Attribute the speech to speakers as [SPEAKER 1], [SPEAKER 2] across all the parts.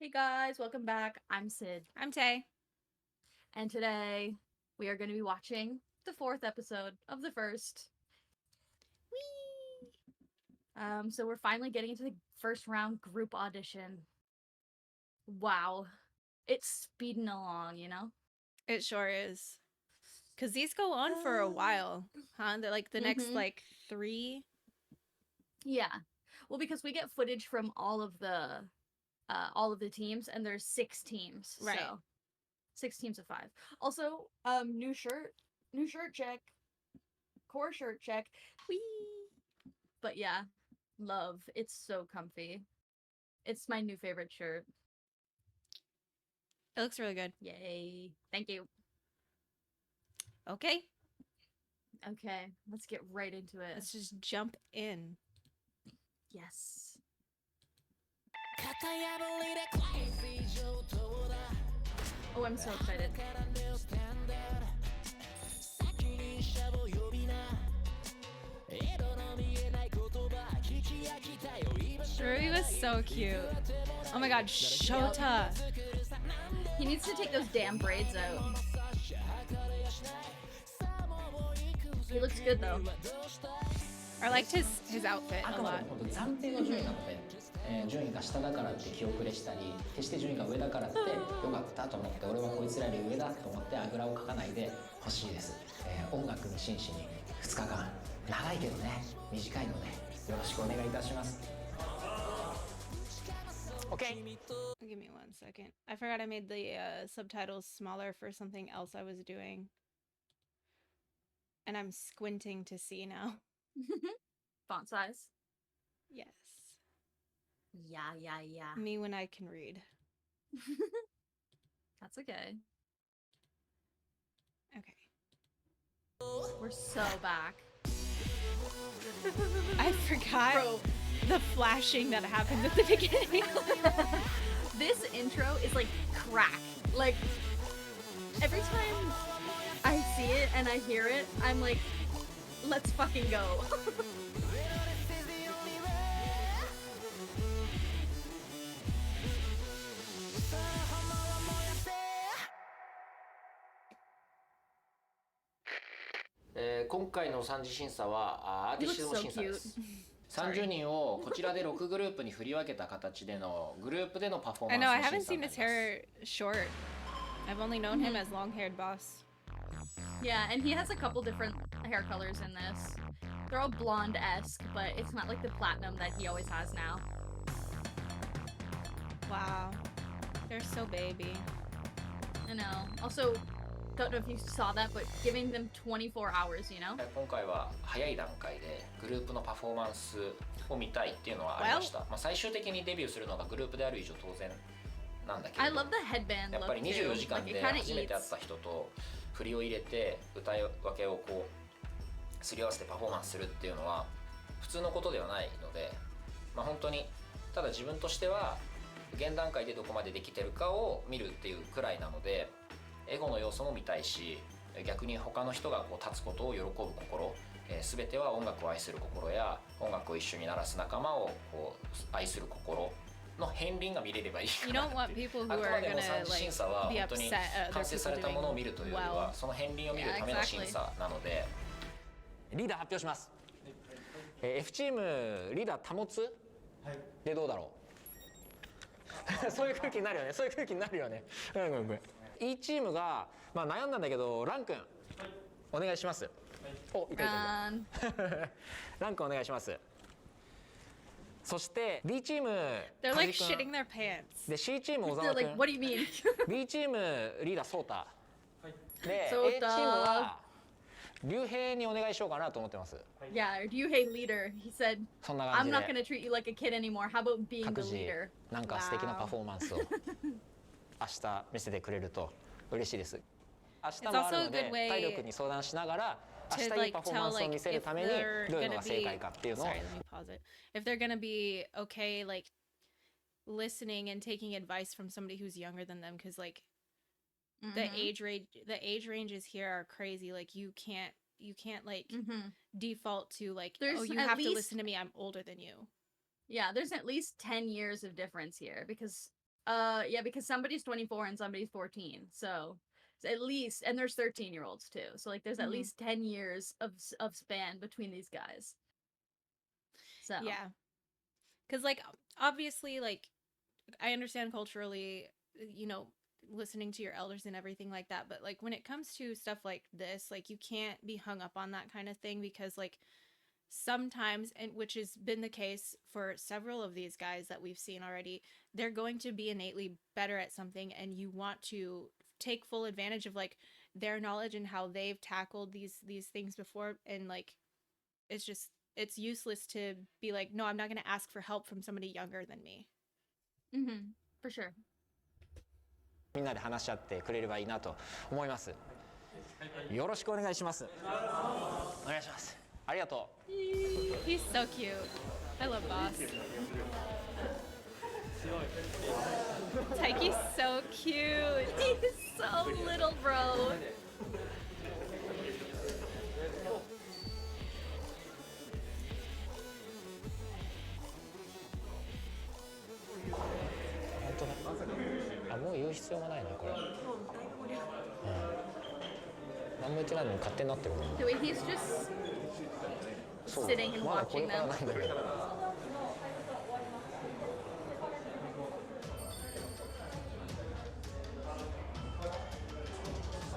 [SPEAKER 1] Hey guys, welcome back. I'm Sid,
[SPEAKER 2] I'm Tay.
[SPEAKER 1] and today we are going to be watching the fourth episode of the first.
[SPEAKER 2] Whee!
[SPEAKER 1] So we're finally getting into the first round group audition. Wow, it's speeding along, you know?
[SPEAKER 2] It sure is. Because these go on for a while, huh? They're like the next,
[SPEAKER 1] Mhm.
[SPEAKER 2] like, 3.
[SPEAKER 1] Yeah. Well, because we get footage from all of the teams, and there's 6 teams,
[SPEAKER 2] Right.
[SPEAKER 1] so 6 teams of 5. Also, new shirt check, core shirt check.
[SPEAKER 2] Whee!
[SPEAKER 1] But yeah, love. It's so comfy. It's my new favorite shirt.
[SPEAKER 2] It looks really good.
[SPEAKER 1] Yay. Thank you.
[SPEAKER 2] Okay,
[SPEAKER 1] Okay, let's get right into it.
[SPEAKER 2] let's just jump in.
[SPEAKER 1] Yes. Oh, I'm so excited.
[SPEAKER 2] Rui was so cute. Oh my god, Shota!
[SPEAKER 1] He needs to take those damn braids out. He looks good though.
[SPEAKER 2] I liked his outfit
[SPEAKER 3] あ
[SPEAKER 2] a
[SPEAKER 3] くまで
[SPEAKER 2] lot.
[SPEAKER 3] も本当に暫定の順位なので、順位が下だからって気遅れしたり、決して順位が上だからってよかったと思って俺はこいつらより上だと思ってあぐらをかかないでほしいです、音楽に真摯に2日間長いけどね短いのでよろしくお願いいたします OK
[SPEAKER 2] Give me 1 second. I forgot I made the subtitles smaller for something else I was doing. And I'm squinting to see now.
[SPEAKER 1] Font size.
[SPEAKER 2] Yes.
[SPEAKER 1] Yeah.
[SPEAKER 2] Me when I can read.
[SPEAKER 1] That's okay.
[SPEAKER 2] Okay.
[SPEAKER 1] We're so back.
[SPEAKER 2] I forgot
[SPEAKER 1] Bro,
[SPEAKER 2] the flashing that happened at the beginning.
[SPEAKER 1] this intro is like crack. Like, every time I see it and I hear it, I'm like, let's fucking go.
[SPEAKER 3] 「今回の三次審査はアーティ
[SPEAKER 1] He
[SPEAKER 3] シズ
[SPEAKER 1] looks
[SPEAKER 3] ム
[SPEAKER 1] so
[SPEAKER 3] 審査です
[SPEAKER 1] cute.
[SPEAKER 3] 30人をこちらで6グループに振り分けた形でのグループでのパフォー
[SPEAKER 2] I
[SPEAKER 3] マ
[SPEAKER 2] know,
[SPEAKER 3] ン
[SPEAKER 2] I
[SPEAKER 3] スの
[SPEAKER 2] haven't
[SPEAKER 3] 審査に
[SPEAKER 2] seen
[SPEAKER 3] な
[SPEAKER 2] his
[SPEAKER 3] ります
[SPEAKER 2] hair short. I've only known him as long-haired boss.
[SPEAKER 1] Yeah, and he has a couple different hair colors in this. They're all blonde-esque, but it's not like the platinum that he always has now.
[SPEAKER 2] Wow. They're so baby.
[SPEAKER 1] I know. Also, don't know if you saw that, but giving them 24 hours, you know?
[SPEAKER 3] 今回は早い段階でグループのパフォーマンスを見たいっていうのはありました、まあ、最終的にデビューするのがグループである以上当然なんだけ
[SPEAKER 1] I
[SPEAKER 3] ど
[SPEAKER 1] love the headband
[SPEAKER 3] やっぱり
[SPEAKER 1] look
[SPEAKER 3] 24
[SPEAKER 1] too.
[SPEAKER 3] 時間
[SPEAKER 1] Like,
[SPEAKER 3] で
[SPEAKER 1] it kind of
[SPEAKER 3] 初めて会っ
[SPEAKER 1] eats.
[SPEAKER 3] た人と振りを入れて歌い分けをこうすり合わせてパフォーマンスするっていうのは普通のことではないので、まあ、本当にただ自分としては現段階でどこまでできてるかを見るっていうくらいなのでエゴの要素も見たいし逆に他の人がこう立つことを喜ぶ心、全ては音楽を愛する心や音楽を一緒に鳴らす仲間をこう愛する心の片鱗が見れればいいか
[SPEAKER 2] You
[SPEAKER 3] な
[SPEAKER 2] don't
[SPEAKER 3] っていう
[SPEAKER 2] want people who
[SPEAKER 3] あくま
[SPEAKER 2] are
[SPEAKER 3] でも
[SPEAKER 2] gonna
[SPEAKER 3] 三次審査は
[SPEAKER 2] like
[SPEAKER 3] 本
[SPEAKER 2] be
[SPEAKER 3] 当に
[SPEAKER 2] upset at
[SPEAKER 3] 完
[SPEAKER 2] other
[SPEAKER 3] 成さ
[SPEAKER 2] people
[SPEAKER 3] れたものを見
[SPEAKER 2] doing
[SPEAKER 3] るというよりは
[SPEAKER 2] well.
[SPEAKER 3] その片鱗を見るための審査なのでリーダー発表します、F チームリーダー保つ、でどうだろうそういう空気になるよねそういう空気になるよねごめん E チームが、まあ、悩んだんだけどラン君、お願いします、おいた ラン君お願いしますそして D チーム
[SPEAKER 2] They're
[SPEAKER 3] 梶
[SPEAKER 2] like
[SPEAKER 3] 君
[SPEAKER 2] shitting their pants.
[SPEAKER 3] で C チーム小
[SPEAKER 1] They're
[SPEAKER 3] 沢
[SPEAKER 1] like,
[SPEAKER 3] 君
[SPEAKER 1] what do you mean?
[SPEAKER 3] B チームリーダーソータで
[SPEAKER 1] ソ
[SPEAKER 3] A チ
[SPEAKER 1] ータ
[SPEAKER 3] ームは竜兵にお願いしようかなと思ってます
[SPEAKER 1] Yeah, Ryuhei leader. He said,
[SPEAKER 3] そんな感
[SPEAKER 1] I'm
[SPEAKER 3] じ
[SPEAKER 1] not
[SPEAKER 3] で
[SPEAKER 1] gonna treat you like a kid anymore. How about being
[SPEAKER 3] 各
[SPEAKER 1] the
[SPEAKER 3] 自
[SPEAKER 1] leader?
[SPEAKER 3] なんか素敵なパフォーマンスを明日見せてくれると嬉しいです明日もあるの
[SPEAKER 2] It's also a
[SPEAKER 3] で
[SPEAKER 2] good way
[SPEAKER 3] 体力に相談しながら明
[SPEAKER 2] To
[SPEAKER 3] 日いい
[SPEAKER 2] like
[SPEAKER 3] パフォーマン
[SPEAKER 2] tell
[SPEAKER 3] スを
[SPEAKER 2] like
[SPEAKER 3] 見せる
[SPEAKER 2] if
[SPEAKER 3] ために
[SPEAKER 2] they're
[SPEAKER 3] どういうの
[SPEAKER 2] gonna
[SPEAKER 3] が正
[SPEAKER 2] be
[SPEAKER 3] 解かっていうのを
[SPEAKER 2] sorry, let me pause it. If they're gonna be okay, like listening and taking advice from somebody who's younger than them, because like the
[SPEAKER 1] Mhm.
[SPEAKER 2] age ranges here are crazy. Like you can't like
[SPEAKER 1] Mhm.
[SPEAKER 2] default to like
[SPEAKER 1] There's
[SPEAKER 2] oh you
[SPEAKER 1] at
[SPEAKER 2] have to
[SPEAKER 1] least-
[SPEAKER 2] listen to me. I'm older than you.
[SPEAKER 1] Yeah, there's at least 10 years of difference here because Yeah, because somebody's 24 and somebody's 14. So at least, and there's 13-year-olds too. So like there's at
[SPEAKER 2] Mhm.
[SPEAKER 1] least 10 years of span between these guys. So
[SPEAKER 2] Yeah. Cuz like obviously like I understand culturally, you know, listening to your elders and everything like that, but like when it comes to stuff like this, like you can't be hung up on that kind of thing because like sometimes, and which has been the case for several of these guys that we've seen already, they're going to be innately better at something and you want to take full advantage of like their knowledge and how they've tackled these things before, and like it's just it's useless to be like, no, I'm not going to ask for help from somebody younger than me.
[SPEAKER 1] for sure.
[SPEAKER 4] みんなで話し合ってくれればいいなと思います。よろしくお願いします。お願いします。ありがとう。
[SPEAKER 2] He's so cute. I love Boss. Taiki's so cute.
[SPEAKER 1] He's so little, bro.
[SPEAKER 4] 本当だ。あ、もう言う必要もないなこれ。何も言ってないのに勝手になってるもん。
[SPEAKER 1] The way he's just
[SPEAKER 4] そう。
[SPEAKER 1] sitting and
[SPEAKER 4] まだこれ
[SPEAKER 1] watching
[SPEAKER 4] から
[SPEAKER 1] them.
[SPEAKER 4] なんだけど。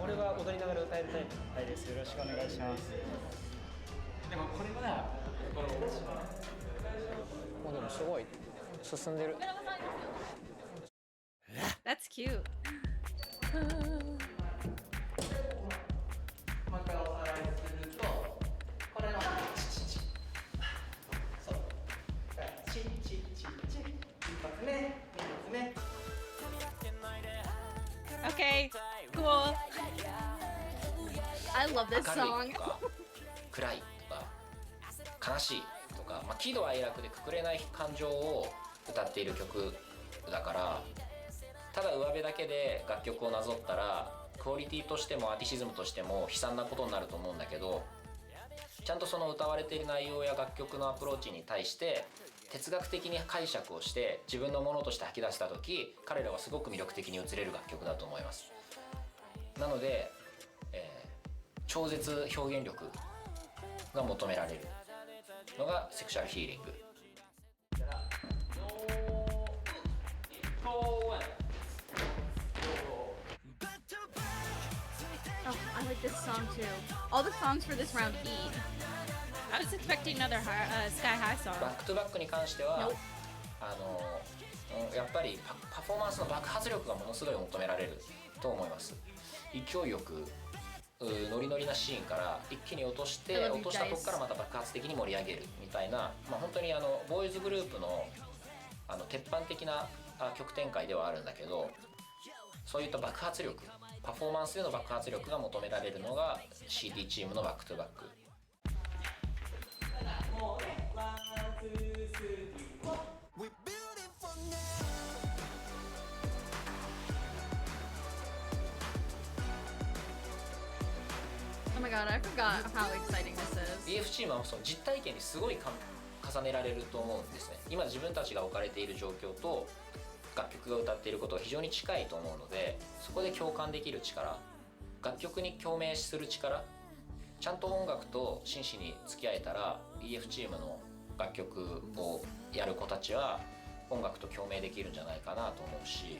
[SPEAKER 5] 俺は踊りながら歌えるタイプのタイです。よろしくお願いします。でもこれは
[SPEAKER 4] もうでもすごい進んでる。
[SPEAKER 2] That's cute.
[SPEAKER 5] もう一回おさらいすると、これのそう。チチチチ。一発目、二発目。
[SPEAKER 2] Okay, cool.
[SPEAKER 1] I love this
[SPEAKER 3] 明る
[SPEAKER 1] song.
[SPEAKER 3] いとか暗いとか悲しいとか、まあ、喜怒哀楽でくくれない感情を歌っている曲だから、ただ上辺だけで楽曲をなぞったらクオリティとしてもアーティシズムとしても悲惨なことになると思うんだけど、ちゃんとその歌われている内容や楽曲のアプローチに対して哲学的に解釈をして自分のものとして吐き出した時、彼らはすごく魅力的に映れる楽曲だと思います。なので、超絶表現力が求められるのがセクシャルヒーリング。
[SPEAKER 1] Oh, I like this song too. All the songs for this round E.
[SPEAKER 2] I was expecting another Sky High song.
[SPEAKER 3] バックトゥバックに関しては
[SPEAKER 1] Nope.
[SPEAKER 3] やっぱりパフォーマンスの爆発力がものすごい求められると思います。勢いよくノリノリなシーンから一気に落として落としたとこからまた爆発的に盛り上げるみたいな、まあ、本当にボーイズグループの鉄板的な曲展開ではあるんだけど、そういった爆発力、パフォーマンスでの爆発力が求められるのが CD チームのバックトゥバック。
[SPEAKER 1] Oh my god, I forgot how exciting this is.
[SPEAKER 3] EF チームはその実体験にすごい重ねられると思うんですね。今自分たちが置かれている状況と楽曲が歌っていることが非常に近いと思うので、そこで共感できる力、楽曲に共鳴する力、ちゃんと音楽と真摯に付き合えたら EF チームの楽曲をやる子たちは音楽と共鳴できるんじゃないかなと思うし、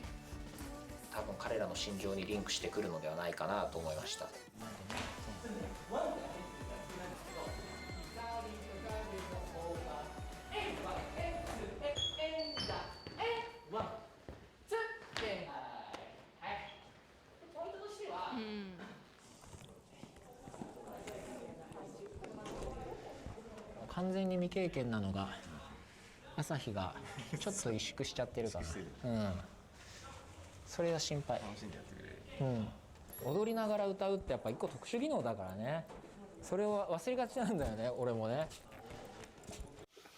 [SPEAKER 3] 多分彼らの心情にリンクしてくるのではないかなと思いました。
[SPEAKER 4] 完全に未経験なのが朝日がちょっと萎縮しちゃってるかな。うん。それが心配。うん。踊りながら歌うってやっぱ一個特殊技能だからね。それを忘れがちなんだよね、俺もね。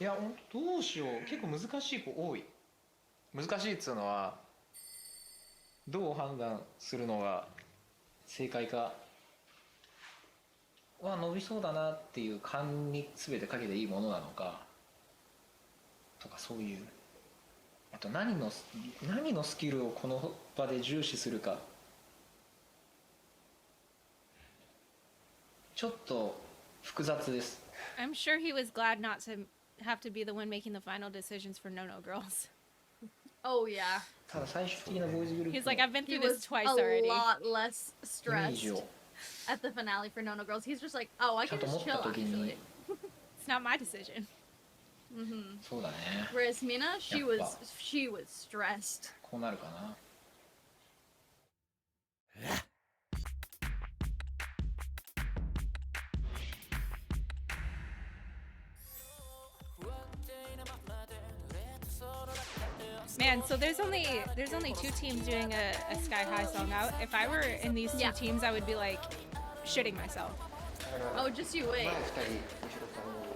[SPEAKER 5] いや、どうしよう。結構難しい子多い。難しいっつうのはどう判断するのが正解かは伸びそうだなっていう勘に全てかけていいものなのかとか、そういうあと何のスキルをこの場で重視するか、ちょっと複雑です。
[SPEAKER 2] I'm sure he was glad not to have to be the one making the final decisions for No No Girls.
[SPEAKER 1] Oh yeah.
[SPEAKER 5] ただ最終的なボーイズグループ
[SPEAKER 2] He's like, I've been
[SPEAKER 1] He
[SPEAKER 2] through this
[SPEAKER 1] was
[SPEAKER 2] twice
[SPEAKER 1] a
[SPEAKER 2] already.
[SPEAKER 1] lot less
[SPEAKER 5] イメージ
[SPEAKER 1] stressed
[SPEAKER 5] を
[SPEAKER 1] at the finale for No No Girls. He's just like, oh, I
[SPEAKER 5] ちゃ
[SPEAKER 1] can
[SPEAKER 5] んと持
[SPEAKER 1] just
[SPEAKER 5] った
[SPEAKER 1] chill
[SPEAKER 5] 時に
[SPEAKER 1] actually.
[SPEAKER 2] It's not my decision.
[SPEAKER 5] そうだね、
[SPEAKER 1] Whereas Mina, she
[SPEAKER 5] Yeah.
[SPEAKER 1] was stressed.
[SPEAKER 5] こうなるかな。
[SPEAKER 2] Man, so there's only 2 teams doing a Sky High song out. If I were in these 2
[SPEAKER 1] Yeah.
[SPEAKER 2] teams, I would be like shitting myself.
[SPEAKER 1] Oh, just you wait.
[SPEAKER 6] 前2人後ろ3人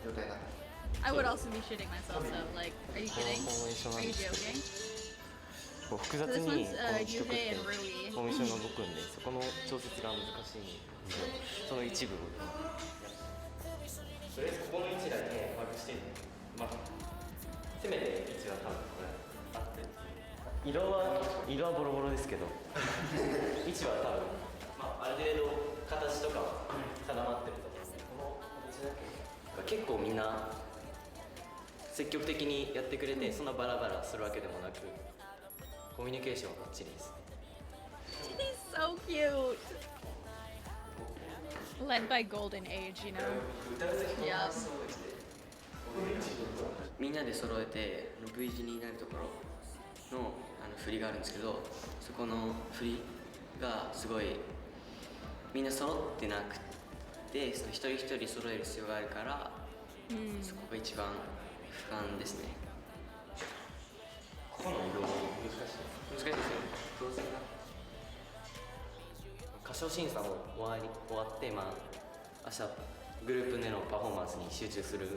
[SPEAKER 6] 状態なんです。
[SPEAKER 1] I would also be shitting myself. So like, are you kidding?
[SPEAKER 6] フォーメーションな
[SPEAKER 1] Are
[SPEAKER 6] ん
[SPEAKER 1] you
[SPEAKER 6] ですけど
[SPEAKER 1] joking?
[SPEAKER 6] こう複
[SPEAKER 1] So
[SPEAKER 6] 雑
[SPEAKER 1] this
[SPEAKER 6] に
[SPEAKER 1] one's
[SPEAKER 6] この一曲っ
[SPEAKER 1] Yuhei
[SPEAKER 6] て
[SPEAKER 1] and Rui.
[SPEAKER 6] フォーメーションが動くんで、そこの調節が難しいんですよ。その一部をとりあえずここの位置だけ把握して、まあせめて位置は多分これあって、色はボロボロですけど位置は多分、まあ、ある程度形とかは定まってると思うんで、この位置だけ結構みんな積極的にやってくれて、そんなバラバラするわけでもなく、コミュニケーションはバッチリです。
[SPEAKER 1] He's so cute.
[SPEAKER 2] Led by Golden Age, you know.
[SPEAKER 1] Yeah.
[SPEAKER 7] みんなで揃えて V 字になるところの振りがあるんですけど、そこの振りがすごいみんな揃ってなくて、その一人一人揃える必要があるから、そこが一番不安ですね。
[SPEAKER 6] ここの移動難しいですよ。当然な歌唱審査も終わって、まあ明日グループでのパフォーマンスに集中する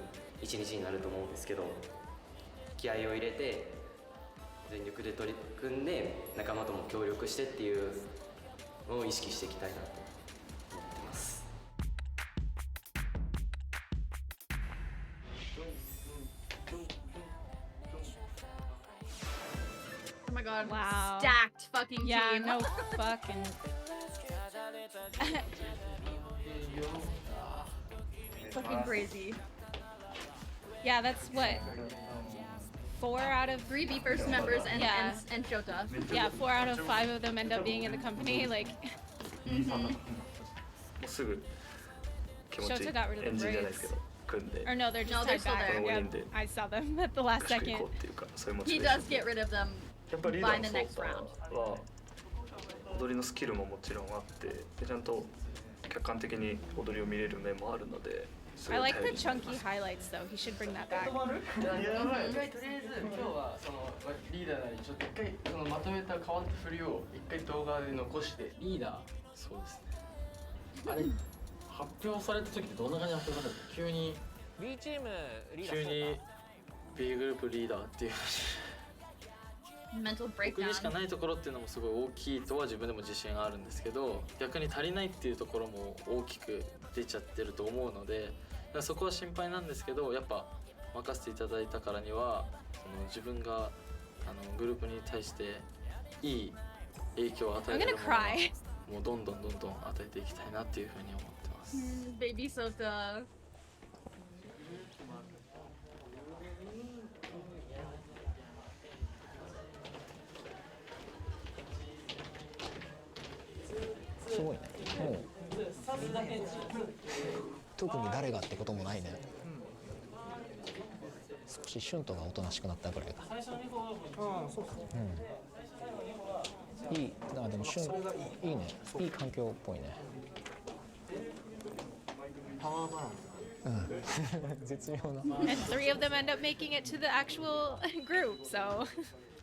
[SPEAKER 6] 一日になると思うんですけど、気合を入れて全力で取り組んで仲間とも協力してっていうのを意識していきたいなと思ってます。
[SPEAKER 1] Oh my god.
[SPEAKER 2] Wow.
[SPEAKER 1] Stacked fucking
[SPEAKER 2] Yeah,
[SPEAKER 1] team.
[SPEAKER 2] no fucking.
[SPEAKER 1] Fucking crazy.
[SPEAKER 2] Yeah, that's what 4 out of
[SPEAKER 1] 3 B first members and,
[SPEAKER 2] Yeah.
[SPEAKER 1] and Shota.
[SPEAKER 2] yeah 4 out of 5 of them end up being in the company. Like
[SPEAKER 8] もうすぐ気持ち
[SPEAKER 2] Shota got rid of the
[SPEAKER 8] エンジンじゃないですけ
[SPEAKER 2] braids.
[SPEAKER 8] ど組んで
[SPEAKER 2] Or no, they're just
[SPEAKER 1] No, they're
[SPEAKER 2] tied
[SPEAKER 1] still
[SPEAKER 2] back.
[SPEAKER 1] there.
[SPEAKER 2] Yeah,
[SPEAKER 8] Yeah.
[SPEAKER 2] I saw them at the last
[SPEAKER 8] 合宿行
[SPEAKER 2] second.
[SPEAKER 8] こうっていうかそういうモチ
[SPEAKER 1] He
[SPEAKER 8] ベーショ
[SPEAKER 1] does
[SPEAKER 8] ン
[SPEAKER 1] get rid of them
[SPEAKER 8] やっぱりリーダ
[SPEAKER 1] by
[SPEAKER 8] ー
[SPEAKER 1] the
[SPEAKER 8] の
[SPEAKER 1] next
[SPEAKER 8] ソー
[SPEAKER 1] round.
[SPEAKER 8] タは踊りのスキルももちろんあってでちゃんと客観的に踊りを見れる面もあるので
[SPEAKER 2] I like the chunky highlights though. He should bring that back.
[SPEAKER 9] とりあえず今日はそのリーダーなりちょっと一回そのまとめた変わった振りを一回動画で残してリーダーそうですねあれ発表された時ってどんな感じで発表されたの急に
[SPEAKER 4] B チームリーダ
[SPEAKER 9] 急
[SPEAKER 4] ー
[SPEAKER 9] に B グループリーダーっていう
[SPEAKER 1] Mental
[SPEAKER 9] 僕にしか
[SPEAKER 1] breakdown.
[SPEAKER 9] ないところっていうのもすごい大きいとは自分でも自信があるんですけど逆に足りないっていうところも大きく出ちゃってると思うのでだからそこは心配なんですけどやっぱ任せていただいたからにはその自分がグループに対していい影響を与え
[SPEAKER 2] I'm
[SPEAKER 9] られ
[SPEAKER 2] gonna
[SPEAKER 9] るものは
[SPEAKER 2] cry.
[SPEAKER 9] もうどんどん与えていきたいなっていうふうに思ってます。
[SPEAKER 1] Baby Sota.
[SPEAKER 4] すごいねもう特に誰がってこともないね、少しシュントがおとなしくなったぐらいかいいでもシュンいいねいい環境っぽいね
[SPEAKER 6] パワーバランス
[SPEAKER 4] 絶妙な
[SPEAKER 2] And 3 of them end up making it to the actual group. So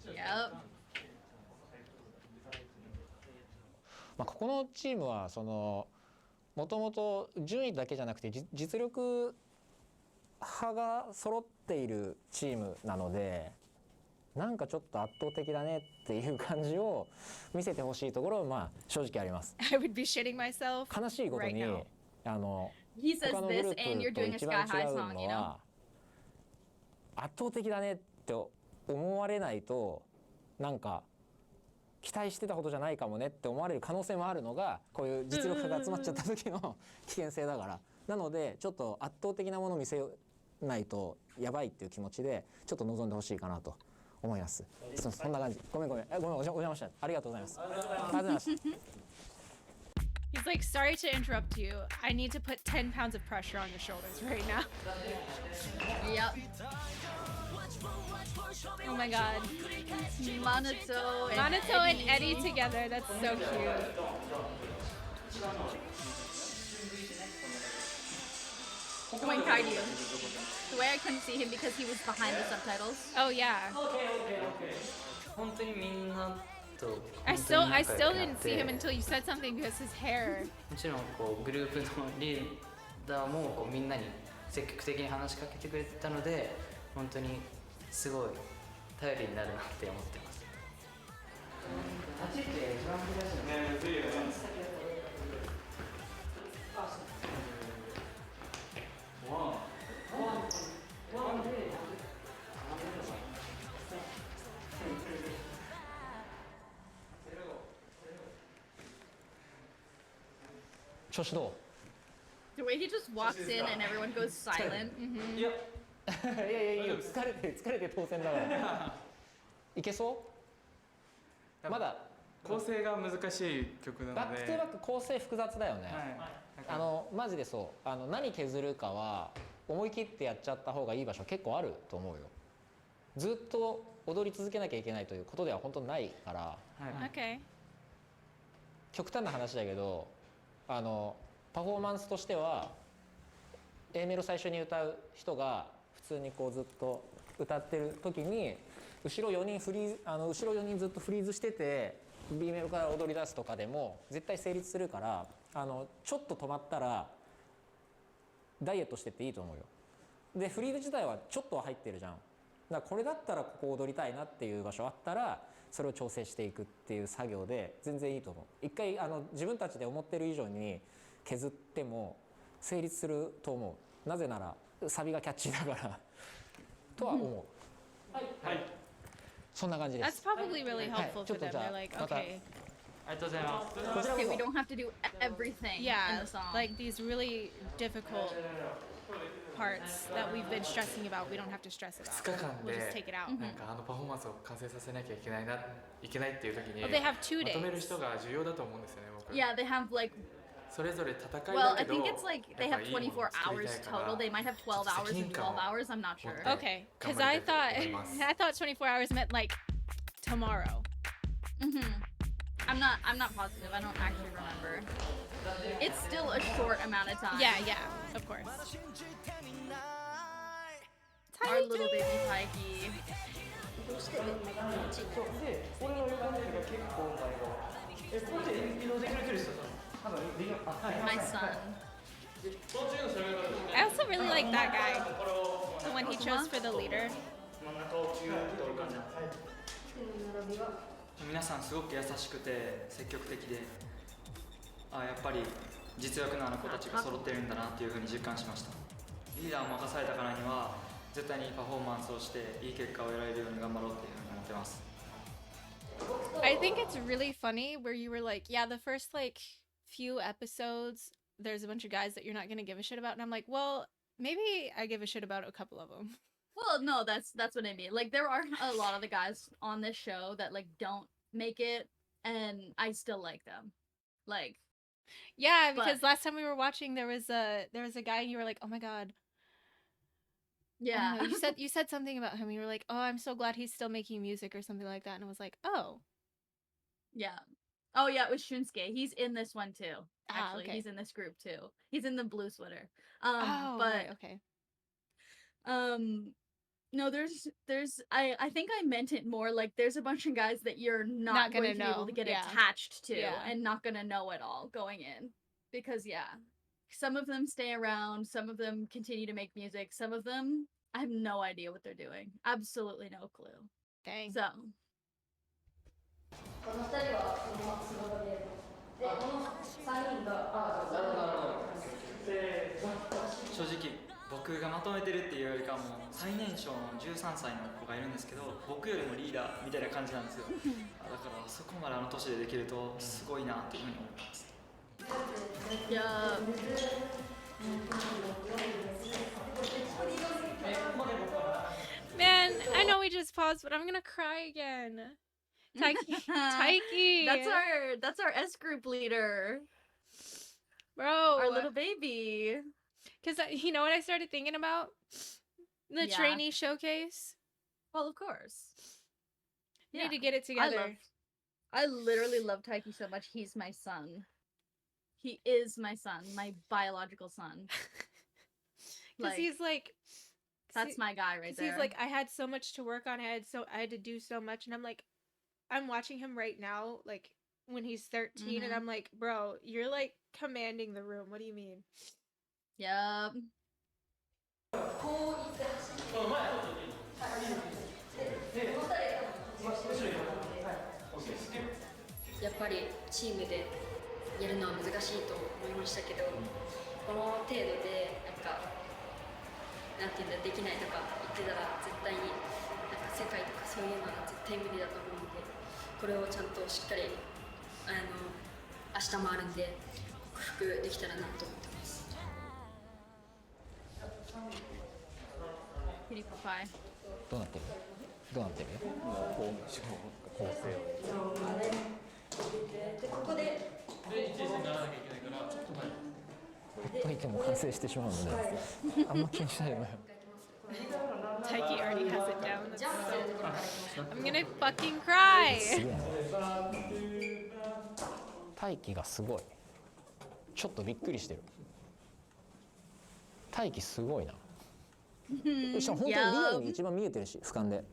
[SPEAKER 1] Yep.
[SPEAKER 4] まあここのチームはそのもともと順位だけじゃなくて実力派が揃っているチームなのでなんかちょっと圧倒的だねっていう感じを見せてほしいところはまあ正直あります。
[SPEAKER 2] I would be shitting myself
[SPEAKER 4] 悲しいこと
[SPEAKER 2] right
[SPEAKER 4] に
[SPEAKER 2] now.
[SPEAKER 1] He says
[SPEAKER 4] 他のグル
[SPEAKER 1] this, and you're
[SPEAKER 4] ープと
[SPEAKER 1] doing a
[SPEAKER 4] 一
[SPEAKER 1] Sky
[SPEAKER 4] 番違
[SPEAKER 1] High
[SPEAKER 4] う
[SPEAKER 1] song,
[SPEAKER 4] の
[SPEAKER 1] you know?
[SPEAKER 4] は圧倒的だねっって思われないとなんか期待してたことじゃないかもねって思われる可能性もあるのがこういう実力者が集まっちゃった時の危険性だから。なのでちょっと圧倒的なものを見せないとやばいっていう気持ちでちょっと望んでほしいかなと思います。そんな感じ。ごめんお邪魔した。ありがとうございます。ありがとうございます。
[SPEAKER 2] He's like, sorry to interrupt you. I need to put 10 pounds of pressure on your shoulders right now.
[SPEAKER 1] Yep.
[SPEAKER 2] Oh my god.
[SPEAKER 1] Manato
[SPEAKER 2] and Eddie together. That's so cute.
[SPEAKER 1] Going Kaiju. The way I couldn't see him because he was behind the subtitles.
[SPEAKER 2] Oh yeah.
[SPEAKER 6] 本当にみんなと
[SPEAKER 2] I still didn't see him until you said something because his hair.
[SPEAKER 6] もちろんこうグループのリーダーもこうみんなに積極的に話しかけてくれてたので本当にすごい頼りになるなって思ってます。立ち位置が一番難しいね。
[SPEAKER 4] 調子どう？
[SPEAKER 1] The way he just walks in and everyone goes silent.
[SPEAKER 4] いやいやいや疲れて当然だからいけそう？まだ
[SPEAKER 10] 構成が難しい曲なので
[SPEAKER 4] バックトゥバック構成複雑だよね、マジでそう何削るかは思い切ってやっちゃった方がいい場所結構あると思うよ。ずっと踊り続けなきゃいけないということでは本当ないから、
[SPEAKER 2] Okay.
[SPEAKER 4] 極端な話だけどパフォーマンスとしては A メロ最初に歌う人が普通にこうずっと歌ってる時に後ろ4人ずっとフリーズしてて B メロから踊り出すとかでも絶対成立するからちょっと止まったらダイエットしてっていいと思うよ。でフリーズ自体はちょっとは入ってるじゃん。だからこれだったらここ踊りたいなっていう場所あったらそれを調整していくっていう作業で全然いいと思う。一回自分たちで思ってる以上に削っても成立すると思う。なぜならサビがキャッチーだからとは思う。はい、はい、そんな感じです。
[SPEAKER 2] That's probably really helpful for them. They're like, okay.
[SPEAKER 6] ありがとうございます。
[SPEAKER 1] Okay, we don't have to do everything
[SPEAKER 2] Yeah,
[SPEAKER 1] in the song.
[SPEAKER 2] like these really difficult parts that we've been stressing about, we don't have to stress about.
[SPEAKER 10] 2日間
[SPEAKER 2] We'll
[SPEAKER 10] で
[SPEAKER 2] just take it out.
[SPEAKER 10] なんかパフォーマンスを完成させなきゃいけないっていう時に
[SPEAKER 2] Well, they have 2
[SPEAKER 10] まとめる
[SPEAKER 2] days.
[SPEAKER 10] 人が重要だと思うんですよね僕。
[SPEAKER 1] Yeah, they have like,
[SPEAKER 10] それぞれ戦い
[SPEAKER 1] well,
[SPEAKER 10] だ
[SPEAKER 1] I
[SPEAKER 10] けど
[SPEAKER 1] think it's like they
[SPEAKER 10] やっ
[SPEAKER 1] have
[SPEAKER 10] ぱいいものを
[SPEAKER 1] 24
[SPEAKER 10] 作り
[SPEAKER 1] hours
[SPEAKER 10] たいから
[SPEAKER 1] total. They might have 12 hours and 12 hours. I'm not sure.
[SPEAKER 2] Okay, because I thought 24 hours meant like tomorrow.
[SPEAKER 1] I'm not positive. I don't actually remember. It's still a short amount of time.
[SPEAKER 2] Yeah, of course.
[SPEAKER 1] Our little baby Taiki.
[SPEAKER 6] で俺の横の人が結構前がここで移動できる距離ですよ。多分できる。
[SPEAKER 1] My son.
[SPEAKER 2] I also really like that guy, the one he chose for the leader.
[SPEAKER 6] 真ん中をキューッと折る感じ。皆さんすごく優しくて積極的で、やっぱり実力のある子たちが揃ってるんだなっていうふうに実感しました。リーダーを任されたからには絶対にパフォーマンスをしていい結果を得られるように頑張ろうっていうふうに思ってます。
[SPEAKER 2] I think it's really funny where you were like, yeah, the first like few episodes, there's a bunch of guys that you're not gonna give a shit about, and I'm like, well, maybe I give a shit about a couple of them.
[SPEAKER 1] Well, no, that's what I mean. Like there are a lot of the guys on this show that like don't make it, and I still like them. Like,
[SPEAKER 2] yeah, because last time we were watching, there was a guy, and you were like, oh my god.
[SPEAKER 1] Yeah,
[SPEAKER 2] you said something about him. You were like, oh, I'm so glad he's still making music or something like that, and I was like, oh.
[SPEAKER 1] Yeah. Oh yeah, it was Shunsuke. He's in this one too. Actually,
[SPEAKER 2] okay.
[SPEAKER 1] He's in this group too. He's in the blue sweater.
[SPEAKER 2] Oh,
[SPEAKER 1] but
[SPEAKER 2] right, okay.
[SPEAKER 1] No, there's I think I meant it more like there's a bunch of guys that you're not
[SPEAKER 2] gonna
[SPEAKER 1] going to be able
[SPEAKER 2] know,
[SPEAKER 1] to get
[SPEAKER 2] yeah.
[SPEAKER 1] attached to
[SPEAKER 2] Yeah.
[SPEAKER 1] and not going to know it all going in. Because yeah, some of them stay around, some of them continue to make music, some of them I have no idea what they're doing. Absolutely no clue.
[SPEAKER 2] Dang.
[SPEAKER 1] So,
[SPEAKER 11] この2人はその仕事で、この3人が、
[SPEAKER 6] 正直僕
[SPEAKER 12] 僕がまとめてるっていうよりかはもう最年少の13歳の子がいるんですけど、僕よりもリーダーみたいな感じなんですよ。だからそこまであの年でできるとすごいなっていうふうに思ってます。
[SPEAKER 1] Yeah.
[SPEAKER 2] Man, I know we just paused, but I'm gonna cry again. Taiki.
[SPEAKER 1] That's our S group leader.
[SPEAKER 2] Bro.
[SPEAKER 1] Our little baby.
[SPEAKER 2] Because you know what I started thinking about? The
[SPEAKER 1] Yeah.
[SPEAKER 2] trainee showcase.
[SPEAKER 1] Well, of course.
[SPEAKER 2] We need to get it together.
[SPEAKER 1] I literally love Taiki so much. He's my son. He is my son, my biological son.
[SPEAKER 2] Because he's like,
[SPEAKER 1] that's my guy right there.
[SPEAKER 2] He's like, I had so much to work on. I had to do so much, and I'm like, I'm watching him right now, like when he's 13, and
[SPEAKER 1] Mhm.
[SPEAKER 2] I'm like, bro, you're like commanding the room. What do you mean?
[SPEAKER 1] Yup.
[SPEAKER 11] やっぱりチームでやるのは難しいと思いましたけど、この程度でなんていうんだできないとか言ってたら絶対に世界とかそういうのは絶対無理だと思うので、これをちゃんとしっかり明日もあるんで克服できたらなと思ってます。
[SPEAKER 1] Kitty Popeye.
[SPEAKER 4] どうなってる？どうなってる？
[SPEAKER 10] 構成を。
[SPEAKER 11] でここで
[SPEAKER 4] ほっといても完成してしまうので、あんま気にしないでもよ。
[SPEAKER 2] Taiki already has it down. That's so... I'm gonna fucking cry.
[SPEAKER 4] すげえな。大輝がすごい。ちょっとびっくりしてる。大輝すごいな。しかも本当にリアルに一番見えてるし、俯瞰で。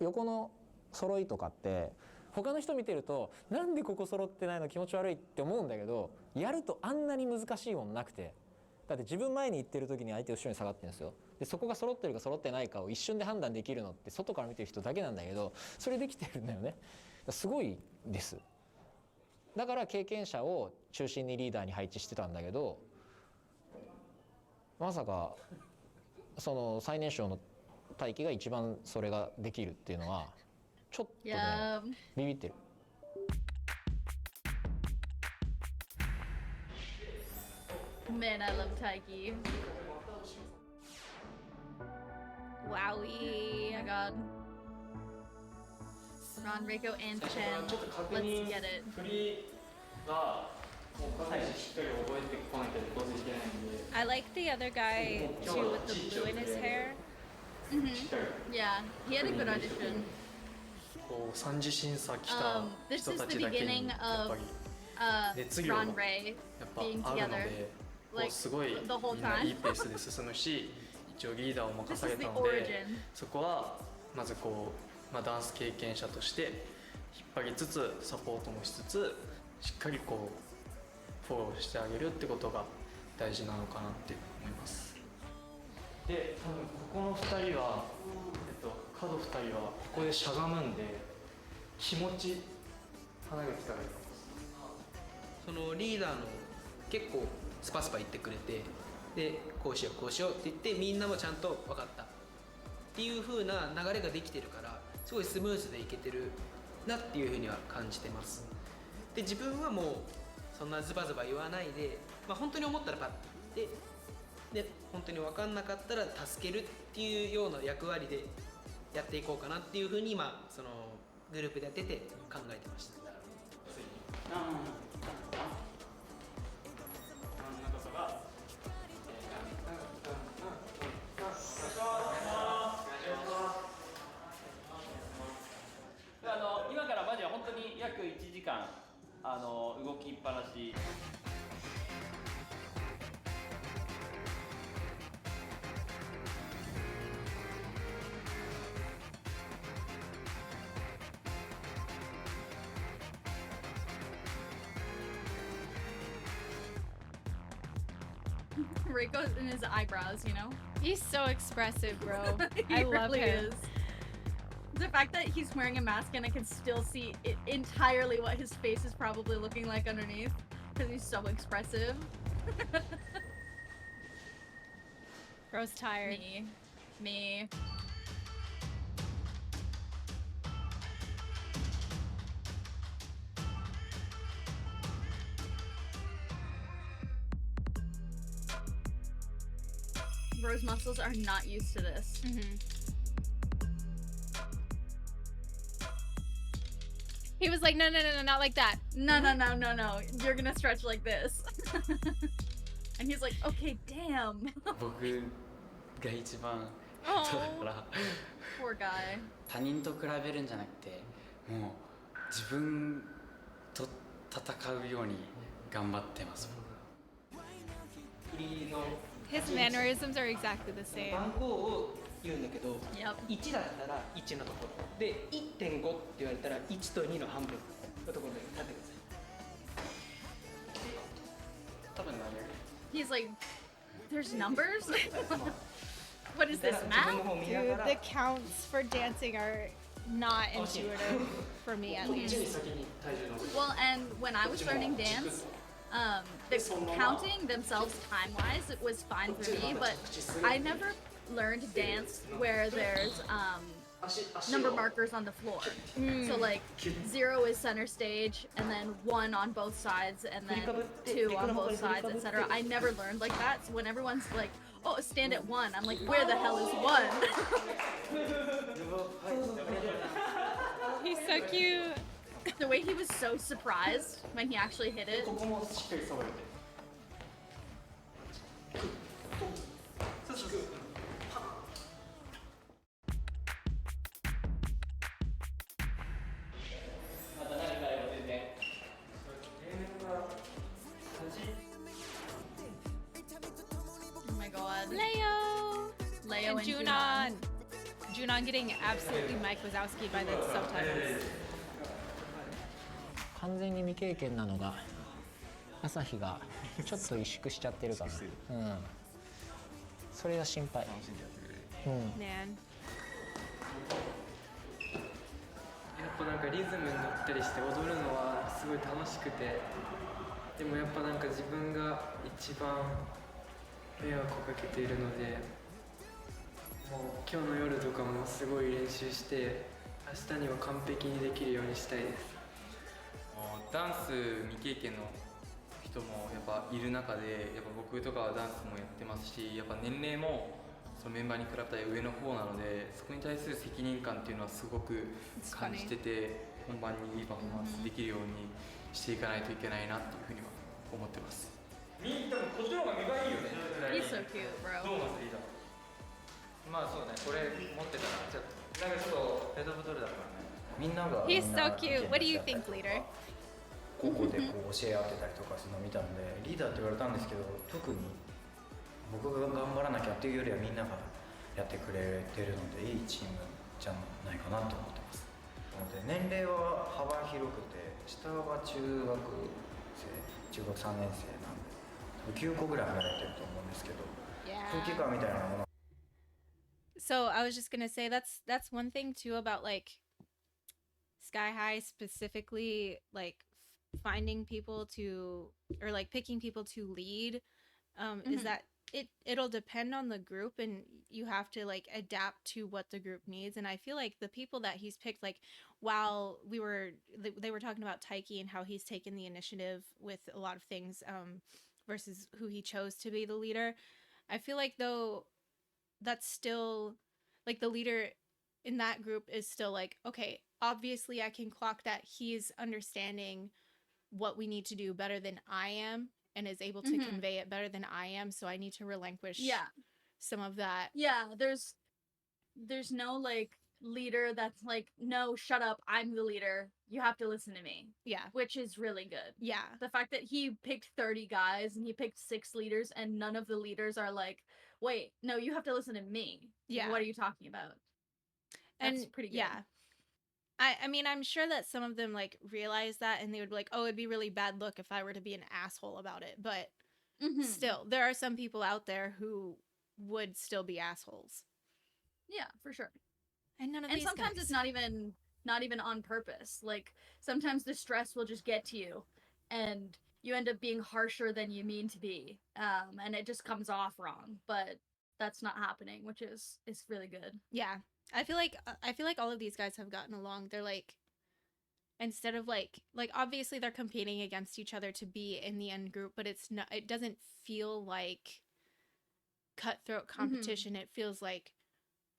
[SPEAKER 4] 横の揃いとかって他の人見てるとなんでここ揃ってないの気持ち悪いって思うんだけど、やるとあんなに難しいもんなくて、だって自分前に行ってる時に相手後ろに下がってるんですよ。でそこが揃ってるか揃ってないかを一瞬で判断できるのって外から見てる人だけなんだけど、それできてるんだよね。すごいです。だから経験者を中心にリーダーに配置してたんだけど、まさかその最年少の大輝が一番それができるっていうのはちょっとねビビってる。
[SPEAKER 1] Man, I love Taiki.
[SPEAKER 2] Wowie.
[SPEAKER 1] Oh my god. Ron, Reiko, and Chen. Let's get it.
[SPEAKER 12] 振りがもうかなりしっかり覚えてこなきゃ当然いけないんで。
[SPEAKER 2] I like the other guy too with the blue in his hair.
[SPEAKER 1] Yeah, he had a good audition.
[SPEAKER 8] こう三次審査来た
[SPEAKER 1] This
[SPEAKER 8] 人
[SPEAKER 1] is
[SPEAKER 8] た
[SPEAKER 1] the
[SPEAKER 8] ちだけに
[SPEAKER 1] beginning
[SPEAKER 8] やっ
[SPEAKER 1] of
[SPEAKER 8] ぱり 熱量
[SPEAKER 1] Ron
[SPEAKER 8] が
[SPEAKER 1] Ray
[SPEAKER 8] やっぱ
[SPEAKER 1] being
[SPEAKER 8] あるの
[SPEAKER 1] together.
[SPEAKER 8] で、こ
[SPEAKER 1] Like
[SPEAKER 8] うすごい
[SPEAKER 1] the whole
[SPEAKER 8] みんないい
[SPEAKER 1] time.
[SPEAKER 8] ペースで進むし、一応リーダーを任
[SPEAKER 1] This
[SPEAKER 8] さ
[SPEAKER 1] is
[SPEAKER 8] れ
[SPEAKER 1] the
[SPEAKER 8] たので、
[SPEAKER 1] origin.
[SPEAKER 8] そこはまずこう、ダンス経験者として引っ張りつつサポートもしつつ、しっかりこうフォローしてあげるってことが大事なのかなって思います。
[SPEAKER 12] で、多分ここの2人は、角2人はここでしゃがむんで気持ち鼻がつかない。
[SPEAKER 13] そのリーダーの結構スパスパ言ってくれて、でこうしようこうしようって言ってみんなもちゃんと分かったっていう風な流れができてるから、すごいスムーズでいけてるなっていう風には感じてます。で自分はもうそんなズバズバ言わないで、本当に思ったらパッと言って、で本当に分かんなかったら助けるっていうような役割でやっていこうかなっていう風に今そのグループでやってて考えてました。
[SPEAKER 6] 今からマジで本当に約1時間動きっぱなし。
[SPEAKER 1] Reiko in his eyebrows, you know?
[SPEAKER 2] He's so expressive, bro.
[SPEAKER 1] He
[SPEAKER 2] I love
[SPEAKER 1] really
[SPEAKER 2] him.
[SPEAKER 1] is. The fact that he's wearing a mask and I can still see entirely what his face is probably looking like underneath because he's so expressive.
[SPEAKER 2] Rose tired.
[SPEAKER 1] Me. Rose muscles are not used to this.
[SPEAKER 2] He was like, no, not like that.
[SPEAKER 1] No. You're gonna stretch like this. And he's like, okay, damn.
[SPEAKER 14] 僕が一番
[SPEAKER 1] Oh.
[SPEAKER 14] だから
[SPEAKER 1] Poor guy.
[SPEAKER 14] 他人と比べるんじゃなくてもう自分と戦うように頑張ってます。
[SPEAKER 2] His mannerisms are exactly the same.
[SPEAKER 13] 番号を言うんだけど、1だったら1のところで 1.5 って言われたら1と2の半分のところで立ってください。
[SPEAKER 14] 多分なれる。
[SPEAKER 1] He's like, there's numbers? What is this, math?
[SPEAKER 2] Dude, the counts for dancing are not intuitive for me at least.
[SPEAKER 1] Well, and when I was learning dance, the counting themselves time-wise, it was fine for me, but I never learned dance where there's number markers on the floor. So like 0 is center stage, and then 1 on both sides, and then 2 on both sides, etc. I never learned like that. So when everyone's like, oh, stand at 1, I'm like, where the hell is 1?
[SPEAKER 2] He's so cute.
[SPEAKER 1] The way he was so surprised when he actually hit it. Oh my god. Leo and
[SPEAKER 2] Junon. Junon getting absolutely Mike Wazowski by the subtitles.
[SPEAKER 4] 完全に未経験なのが朝日がちょっと萎縮しちゃってるかな。それが心配。
[SPEAKER 2] Man.
[SPEAKER 8] やっぱなんかリズムに乗ったりして踊るのはすごい楽しくて、でもやっぱなんか自分が一番迷惑をかけているので、もう今日の夜とかもすごい練習して明日には完璧にできるようにしたいです。
[SPEAKER 10] ダンス未経験の人もやっぱいる中で、やっぱ僕とかはダンスもやってますし、やっぱ年齢もそのメンバーに比べたら上の方なので、そこに対する責任感っていうのはすごく感じてて、本番にいいパフォーマンスできるようにしていかないといけないなっていうふうには思ってます。
[SPEAKER 5] 多分こっちの方が見栄えいいよね。
[SPEAKER 1] He's so cute, bro.
[SPEAKER 5] どう思うリーダー。まあそうね、これ持ってたらちょっとなんかちょっとペットボトルだからね。みんなが
[SPEAKER 2] He's so cute. What do you think, leader?
[SPEAKER 15] 高校でこう教え合ってたりとかするのを見たので、リーダーって言われたんですけど、特に僕が頑張らなきゃっていうよりはみんながやってくれてるのでいいチームじゃないかなと思ってます。なので年齢は幅広くて、下は中学3年生なんで9個ぐらい離れてると思うんですけど、空気感みたいなもの。
[SPEAKER 2] So I was just gonna say that's one thing too about like Sky High specifically, like finding people to or like picking people to lead is that it'll depend on the group and you have to like adapt to what the group needs. And I feel like the people that he's picked, like while they were talking about Taiki and how he's taken the initiative with a lot of things versus who he chose to be the leader, I feel like though that's still like the leader in that group is still like, okay, obviously I can clock that he's understanding what we need to do better than I am and is able to convey it better than I am, so I need to relinquish some of that.
[SPEAKER 1] Yeah, there's no like leader that's like, no, shut up, I'm the leader, you have to listen to me.
[SPEAKER 2] Yeah,
[SPEAKER 1] which is really good.
[SPEAKER 2] Yeah,
[SPEAKER 1] the fact that he picked 30 guys and he picked 6 leaders and none of the leaders are like, wait, no, you have to listen to me.
[SPEAKER 2] Yeah,
[SPEAKER 1] what are you talking about? That's
[SPEAKER 2] and
[SPEAKER 1] pretty good.
[SPEAKER 2] Yeah, I mean, I'm sure that some of them like realize that and they would be like, oh, it'd be really bad look if I were to be an asshole about it. But still, there are some people out there who would still be assholes.
[SPEAKER 1] Yeah, for sure.
[SPEAKER 2] And none of
[SPEAKER 1] and
[SPEAKER 2] these
[SPEAKER 1] sometimes
[SPEAKER 2] guys.
[SPEAKER 1] It's not even on purpose. Like sometimes the stress will just get to you and you end up being harsher than you mean to be. And it just comes off wrong. But that's not happening, which is really good.
[SPEAKER 2] Yeah. I feel like all of these guys have gotten along. They're like, instead of like obviously they're competing against each other to be in the end group, but it doesn't feel like cutthroat competition. It feels like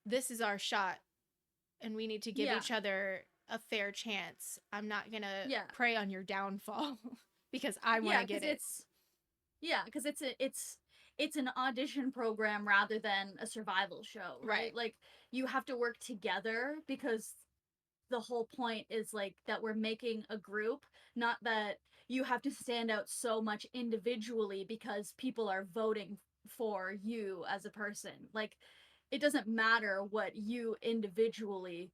[SPEAKER 2] this is our shot and we need to give each other a fair chance. I'm not gonna prey on your downfall because I want to get it.
[SPEAKER 1] Because it's an audition program rather than a survival show, right? Like you have to work together because the whole point is like that we're making a group, not that you have to stand out so much individually because people are voting for you as a person. Like it doesn't matter what you individually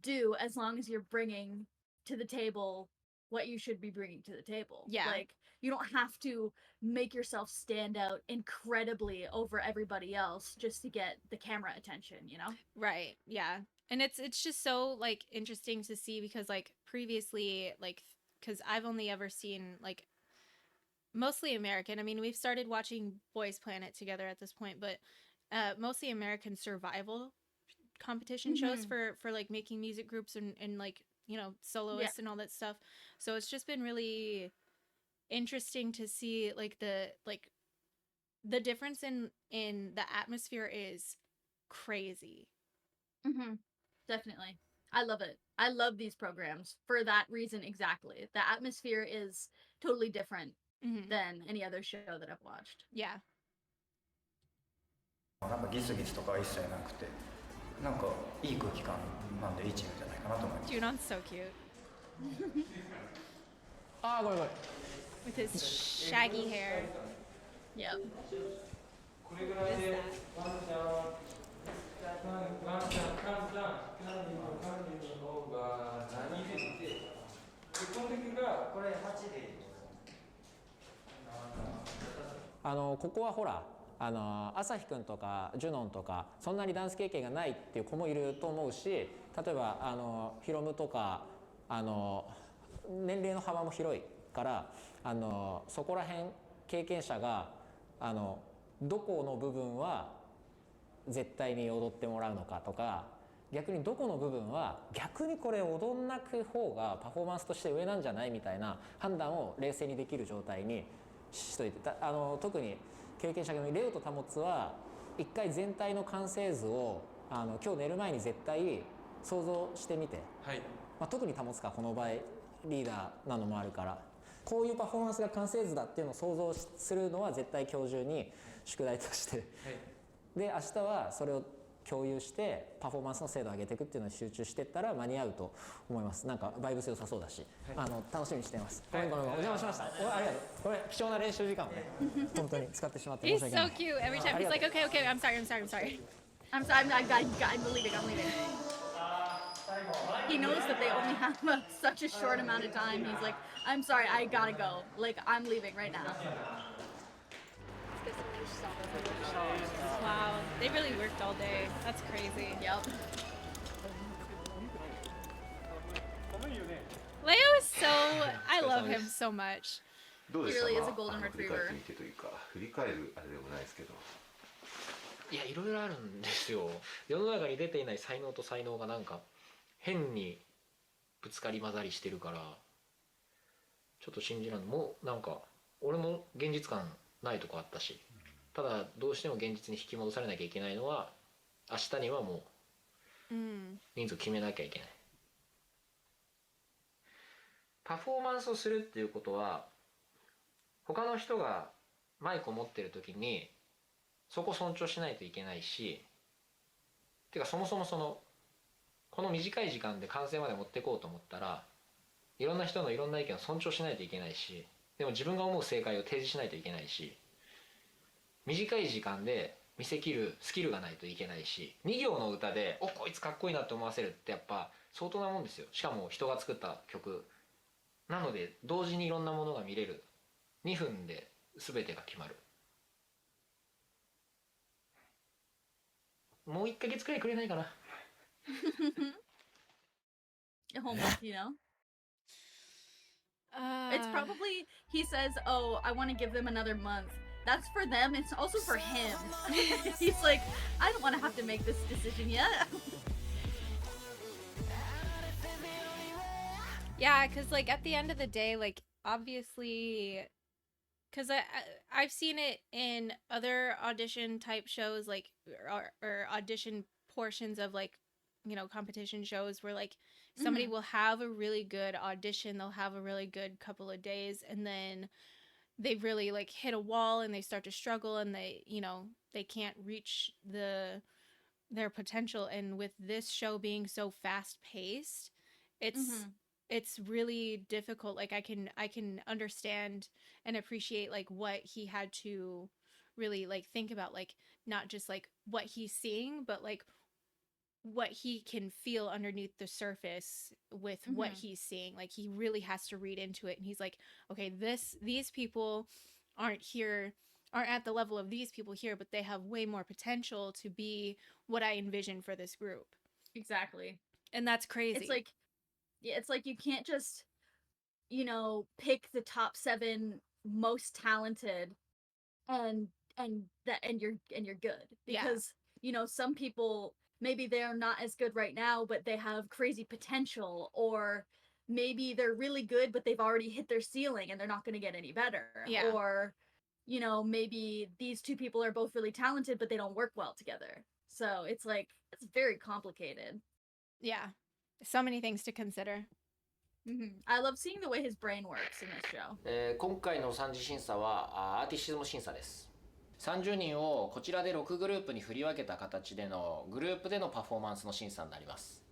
[SPEAKER 1] do as long as you're bringing to the table what you should be bringing to the table.
[SPEAKER 2] Yeah.
[SPEAKER 1] Like you don't have to make yourself stand out incredibly over everybody else just to get the camera attention, you know?
[SPEAKER 2] Right. Yeah. And it's just so like interesting to see because like previously like cuz I've only ever seen like mostly American. I mean, we've started watching Boys Planet together at this point, but mostly American survival competition shows for like making music groups and like, you know, soloists and all that stuff. So it's just been really interesting to see like the difference in the atmosphere is crazy.
[SPEAKER 1] Definitely. I love it. I love these programs for that reason exactly. The atmosphere is totally different than any other show that I've watched.
[SPEAKER 2] Yeah.
[SPEAKER 15] なんかギスギスとかは一切なくて、なんかいい空気感なんでいいチームじゃないかなと思います。
[SPEAKER 2] Junon's so cute.
[SPEAKER 4] あーごめんごめん。
[SPEAKER 2] With his shaggy hair.
[SPEAKER 1] Yep.
[SPEAKER 10] これぐらいでワンちゃんカンちゃんカンディの方が何入れてでこの時がこれ8でいい
[SPEAKER 4] ここはほら朝日くんとかジュノンとかそんなにダンス経験がないっていう子もいると思うし、例えばヒロムとか年齢の幅も広いからそこら辺経験者がどこの部分は絶対に踊ってもらうのかとか、逆にどこの部分は逆にこれ踊んなく方がパフォーマンスとして上なんじゃないみたいな判断を冷静にできる状態にしといて、特に経験者のレオとタモツは一回全体の完成図を今日寝る前に絶対想像してみて、
[SPEAKER 10] はい
[SPEAKER 4] 特にタモツかこの場合リーダーなのもあるからこういうパフォーマンスが完成図だっていうのを想像するのは絶対今日中に宿題として、で明日はそれを共有してパフォーマンスの精度を上げていくっていうのに集中していったら間に合うと思います。なんかバイブス良さそうだし、楽しみにしています。ごめんお邪魔しました。ありがとう。これ貴重な練習時間をね本当に使ってしまって申し
[SPEAKER 2] He's
[SPEAKER 4] 訳ない。
[SPEAKER 2] so cute. Every time he's like, okay, I'm sorry.
[SPEAKER 1] I'm leaving. He knows that they only have such a short amount of time. He's like, I'm sorry, I gotta go. Like, I'm leaving right now.
[SPEAKER 2] Wow, they really worked all day. That's crazy.
[SPEAKER 1] Yep.
[SPEAKER 2] Leo is so, I love him so much.
[SPEAKER 16] どうでしたか？
[SPEAKER 1] He really is a golden
[SPEAKER 16] 振り返
[SPEAKER 1] retriever.
[SPEAKER 16] ってみてというか振り返るあれでもないですけど。
[SPEAKER 4] いやいろいろあるんですよ。世の中に出ていない才能と才能がなんか変にぶつかり混ざりしてるからちょっと信じらんない。もうなんか俺も現実感ないとこあったし、ただどうしても現実に引き戻されなきゃいけないのは明日にはもう人数決めなきゃいけない。パフォーマンスをするっていうことは他の人がマイクを持ってる時にそこ尊重しないといけないし、てかそもそもこの短い時間で完成まで持っていこうと思ったらいろんな人のいろんな意見を尊重しないといけないし、でも自分が思う正解を提示しないといけないし、短い時間で見せきるスキルがないといけないし、2行の歌でこいつかっこいいなって思わせるってやっぱ相当なもんですよ。しかも人が作った曲なので同時にいろんなものが見れる。2分で全てが決まる。もう1ヶ月くらいくれないかな。
[SPEAKER 1] Almost, you know? It's probably, he says, oh, I want to give them another month. that's for them. It's also for him. He's like, I don't want to have to make this decision yet.
[SPEAKER 2] Yeah, because like at the end of the day, like obviously, because I've seen it in other audition type shows, like or audition portions of like competition shows where like somebody
[SPEAKER 1] Mhm.
[SPEAKER 2] will have a really good audition, they'll have a really good couple of days, and then they really like hit a wall and they start to struggle and they can't reach their potential. And with this show being so fast paced, it's
[SPEAKER 1] Mhm.
[SPEAKER 2] it's really difficult. Like I can understand and appreciate like what he had to really like think about, like not just like what he's seeing, but like what he can feel underneath the surface with what
[SPEAKER 1] Mhm.
[SPEAKER 2] he's seeing. Like he really has to read into it, and he's like, okay, these people aren't at the level of these people here, but they have way more potential to be what I envision for this group.
[SPEAKER 1] Exactly.
[SPEAKER 2] And that's crazy.
[SPEAKER 1] It's like, yeah, it's like you can't just, pick the top 7 most talented and you're good,
[SPEAKER 2] Yeah.
[SPEAKER 1] because some people, maybe they're not as good right now, but they have crazy potential, or maybe they're really good but they've already hit their ceiling and they're not going to get any better.
[SPEAKER 2] Yeah.
[SPEAKER 1] Or maybe these two people are both really talented but they don't work well together. So it's like, it's very complicated.
[SPEAKER 2] Yeah. So many things to consider.
[SPEAKER 1] I love seeing the way his brain works in this show.
[SPEAKER 3] 今回の3次審査はアーティシズム審査です。30人をこちらで6グループに振り分けた形でのグループでのパフォーマンスの審査になります。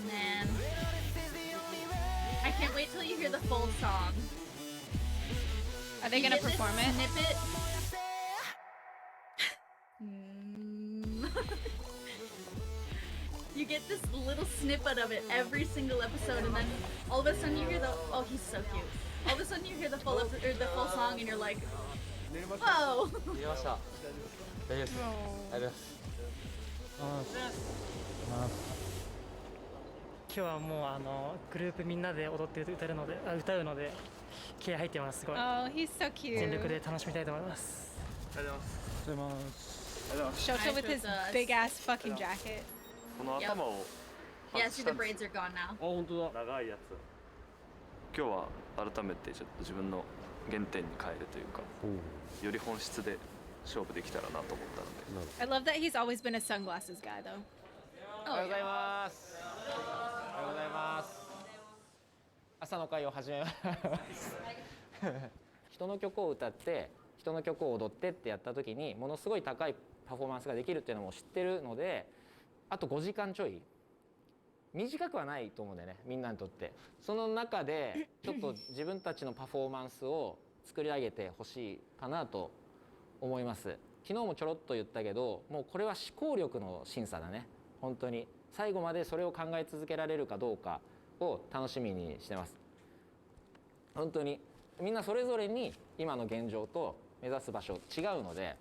[SPEAKER 1] Man, I can't wait till you hear the full song.
[SPEAKER 2] Are they
[SPEAKER 1] You
[SPEAKER 2] gonna
[SPEAKER 1] get this
[SPEAKER 2] perform it?
[SPEAKER 1] Snippet. You get this little snippet of it every single episode, and then all of a sudden you hear oh, he's so cute. All of a sudden you hear the full song, and you're like, whoa.
[SPEAKER 6] 見ました大丈夫ですありがとうございます
[SPEAKER 17] 今日はもうグループみんなで踊って歌うので気合入ってますすごい。
[SPEAKER 2] Oh, he's so cute.
[SPEAKER 17] 全力で楽しみたいと思います。
[SPEAKER 6] ありがとうございます。
[SPEAKER 2] Shota with his big ass fucking jacket.
[SPEAKER 18] この頭を
[SPEAKER 1] Yeah, see, the braids are gone now.
[SPEAKER 18] あ、本当だ。長いやつ。今日は改めてちょっと自分の原点に帰るというか、より本質で勝負できたらなと思ったので。
[SPEAKER 2] I love that he's always been a sunglasses guy though.
[SPEAKER 4] おはようございます。おはようございます。朝の会を始めます。人の曲を歌って人の曲を踊ってってやった時にものすごい高いパフォーマンスができるっていうのも知ってるので、あと5時間ちょい短くはないと思うんだよね、みんなにとって。その中でちょっと自分たちのパフォーマンスを作り上げてほしいかなと思います。昨日もちょろっと言ったけど、もうこれは思考力の審査だね。本当に最後までそれを考え続けられるかどうかを楽しみにしてます。本当にみんなそれぞれに今の現状と目指す場所違うので、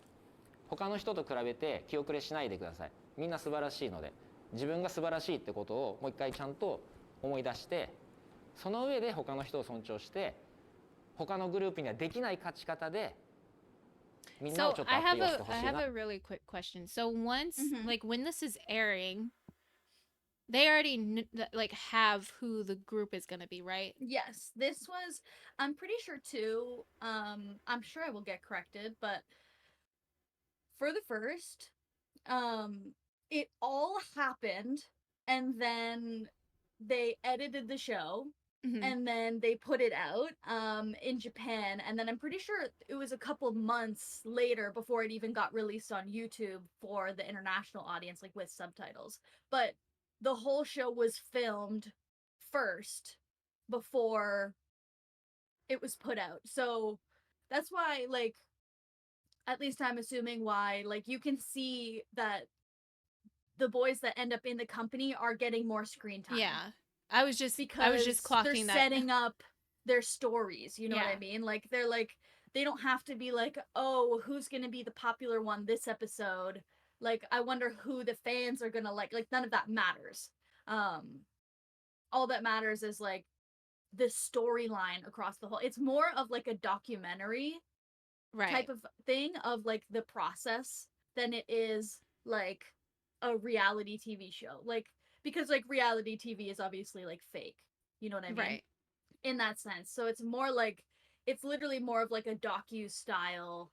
[SPEAKER 4] 他の人と比べて気遅れしないでください。みんな素晴らしいので、自分が素晴らしいってことをもう一回ちゃんと思い出して、その上で他の人を尊重して他のグループにはできない勝ち方でみんなを
[SPEAKER 2] So
[SPEAKER 4] ちょっとア
[SPEAKER 2] I
[SPEAKER 4] ップ
[SPEAKER 2] have
[SPEAKER 4] して
[SPEAKER 2] a
[SPEAKER 4] ほ
[SPEAKER 2] I
[SPEAKER 4] しい
[SPEAKER 2] have
[SPEAKER 4] な。
[SPEAKER 2] a really quick question. So once like when this is airing, they already like have who the group is gonna be, right?
[SPEAKER 1] Yes, this was, I'm pretty sure too, I'm sure I will get corrected, but for the first, it all happened and then they edited the show and then they put it out in Japan, and then I'm pretty sure it was a couple months later before it even got released on YouTube for the international audience, like with subtitles. But the whole show was filmed first before it was put out. So that's why, like, at least I'm assuming why, like, you can see that the boys that end up in the company are getting more screen time.
[SPEAKER 2] Yeah. I was just
[SPEAKER 1] because
[SPEAKER 2] clocking
[SPEAKER 1] they're
[SPEAKER 2] that.
[SPEAKER 1] setting up their stories, you know what I
[SPEAKER 2] Yeah.
[SPEAKER 1] mean? Like they're like they don't have to be like, oh, who's gonna be the popular one this episode? Like I wonder who the fans are gonna like. Like none of that matters. All that matters is like the storyline across the whole. It's more of like a documentary
[SPEAKER 2] Right.
[SPEAKER 1] type of thing of like the process than it is like a reality TV show. Like because like reality TV is obviously like fake. You know what I mean?
[SPEAKER 2] Right.
[SPEAKER 1] In that sense. So it's more like it's literally more of like a docu style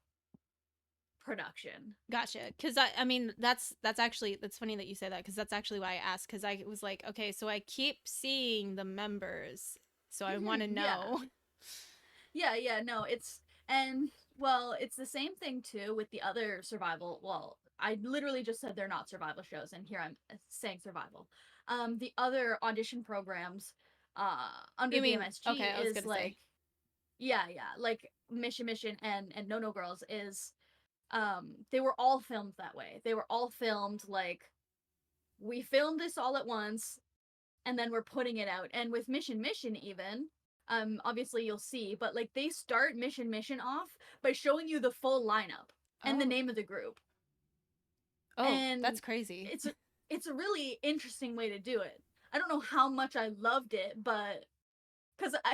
[SPEAKER 1] production.
[SPEAKER 2] Gotcha. Because I mean, that's actually that's funny that you say that because that's actually why I asked. Because I was like, okay, so I keep seeing the members, so I want to
[SPEAKER 1] Yeah.
[SPEAKER 2] know.
[SPEAKER 1] Yeah, no, it's and well, it's the same thing too with the other survival. Well, I literally just said they're not survival shows, and here I'm saying survival. The other audition programs, under
[SPEAKER 2] You mean
[SPEAKER 1] BMSG
[SPEAKER 2] okay? I was
[SPEAKER 1] is
[SPEAKER 2] gonna
[SPEAKER 1] like,
[SPEAKER 2] say
[SPEAKER 1] yeah, like Mission and No No Girls is, they were all filmed that way. They were all filmed like we filmed this all at once, and then we're putting it out. And with Mission even, obviously you'll see, but like they start Mission off by showing you the full lineup and the
[SPEAKER 2] Oh.
[SPEAKER 1] name of the group.
[SPEAKER 2] Oh,
[SPEAKER 1] And
[SPEAKER 2] that's crazy.
[SPEAKER 1] it's a really interesting way to do it. I don't know how much I loved it, but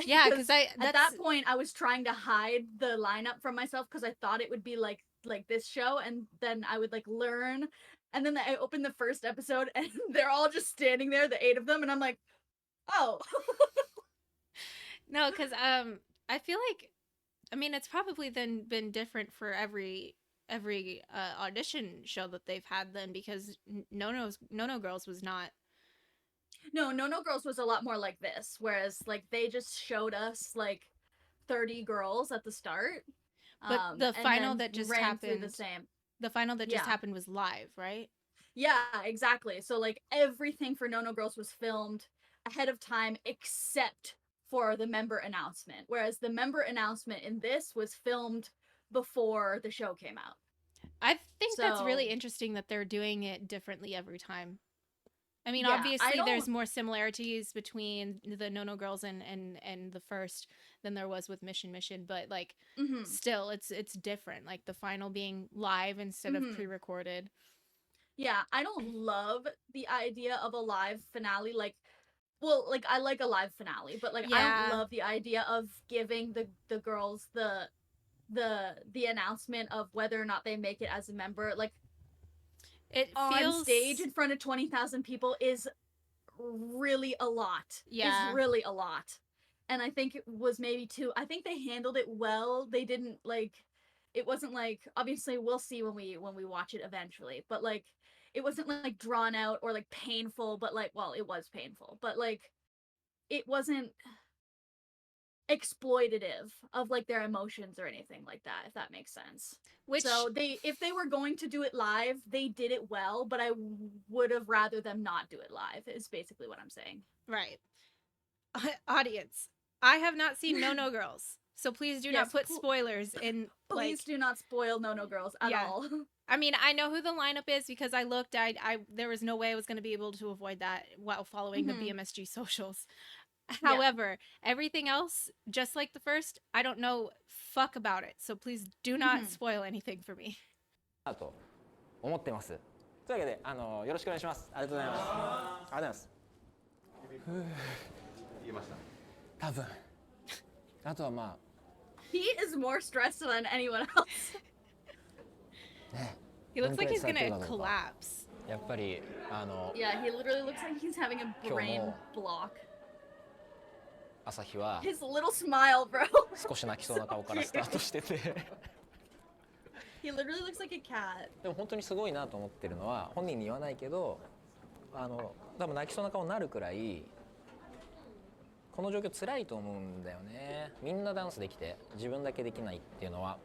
[SPEAKER 2] Yeah, 'cause I-
[SPEAKER 1] at that
[SPEAKER 2] that's-
[SPEAKER 1] point I was trying to hide the lineup from myself because I thought it would be like this show, and then I would like learn, and then I opened the first episode and they're all just standing there, the 8 of them, and I'm like, oh.
[SPEAKER 2] No, because I feel like, I mean, it's probably then been different for every audition show that they've had then because No No Girls was not.
[SPEAKER 1] No, No No Girls was a lot more like this, whereas like they just showed us like 30 girls at the start.
[SPEAKER 2] But the
[SPEAKER 1] and
[SPEAKER 2] final
[SPEAKER 1] then
[SPEAKER 2] that just
[SPEAKER 1] ran through
[SPEAKER 2] happened,
[SPEAKER 1] the same.
[SPEAKER 2] the final that just
[SPEAKER 1] Yeah.
[SPEAKER 2] happened was live, right?
[SPEAKER 1] Yeah, exactly. So like everything for No No Girls was filmed ahead of time except for the member announcement, whereas the member announcement in this was filmed before the show came out.
[SPEAKER 2] I think that's really
[SPEAKER 1] So-
[SPEAKER 2] interesting that they're doing it differently every time. I mean,
[SPEAKER 1] Yeah, I
[SPEAKER 2] obviously there's
[SPEAKER 1] don't-
[SPEAKER 2] more similarities between the No No Girls and the first than there was with Mission, but like
[SPEAKER 1] Mhm.
[SPEAKER 2] still it's different. Like the final being live instead
[SPEAKER 1] Mhm.
[SPEAKER 2] of pre-recorded.
[SPEAKER 1] Yeah, I don't love the idea of a live finale. Like, well, like I like a live finale, but like I
[SPEAKER 2] Yeah.
[SPEAKER 1] don't love the idea of giving the girls the announcement of whether or not they make it as a member. Like,
[SPEAKER 2] it
[SPEAKER 1] on
[SPEAKER 2] feels
[SPEAKER 1] stage in front of 20,000 people is really a lot.
[SPEAKER 2] Yeah.
[SPEAKER 1] Is really a lot. And I think it was maybe too. I think they handled it well. They didn't like. It wasn't like, obviously we'll see when we watch it eventually, but like it wasn't like drawn out or like painful, but like, well, it was painful, but like it wasn't exploitative of like their emotions or anything like that, if that makes sense.
[SPEAKER 2] Which-
[SPEAKER 1] so if they were going to do it live, they did it well, but I would have rather them not do it live is basically what I'm saying.
[SPEAKER 2] Right. Audience, I have not seen No No Girls, so please do not
[SPEAKER 1] Yes,
[SPEAKER 2] put spoilers in.
[SPEAKER 1] Please
[SPEAKER 2] like,
[SPEAKER 1] do not spoil No No Girls at
[SPEAKER 2] Yeah.
[SPEAKER 1] all.
[SPEAKER 2] I mean, I know who the lineup is because I looked. I there was no way I was going to be able to avoid that while following
[SPEAKER 1] Mhm.
[SPEAKER 2] the BMSG socials.
[SPEAKER 1] Yeah.
[SPEAKER 2] However, everything else, just like the first, I don't know fuck about it. So please do not
[SPEAKER 1] Mhm.
[SPEAKER 2] spoil anything for me.
[SPEAKER 4] だと思ってます。というわけでよろしくお願いします。ありがとうございます。ありがとうございます。
[SPEAKER 16] 言えました。
[SPEAKER 4] 多分。あとはま
[SPEAKER 1] He is more stressed than anyone else.
[SPEAKER 4] あね。
[SPEAKER 2] He looks like he's
[SPEAKER 4] 分解されてる
[SPEAKER 2] gonna
[SPEAKER 4] かどうか
[SPEAKER 2] collapse.
[SPEAKER 4] やっぱり
[SPEAKER 1] Yeah, he literally looks like he's having a brain
[SPEAKER 4] Kyomo.
[SPEAKER 1] block.
[SPEAKER 4] 朝日は
[SPEAKER 1] His little smile, bro.
[SPEAKER 4] 少し泣きそうな顔からスタートしてて。
[SPEAKER 1] He literally looks like a cat.
[SPEAKER 4] でも本当にすごいなと思ってるのは本人に言わないけど多分泣きそうな顔になるくらいこの状況辛いと思うんだよね。みんなダンスできて自分だけできないっていうのは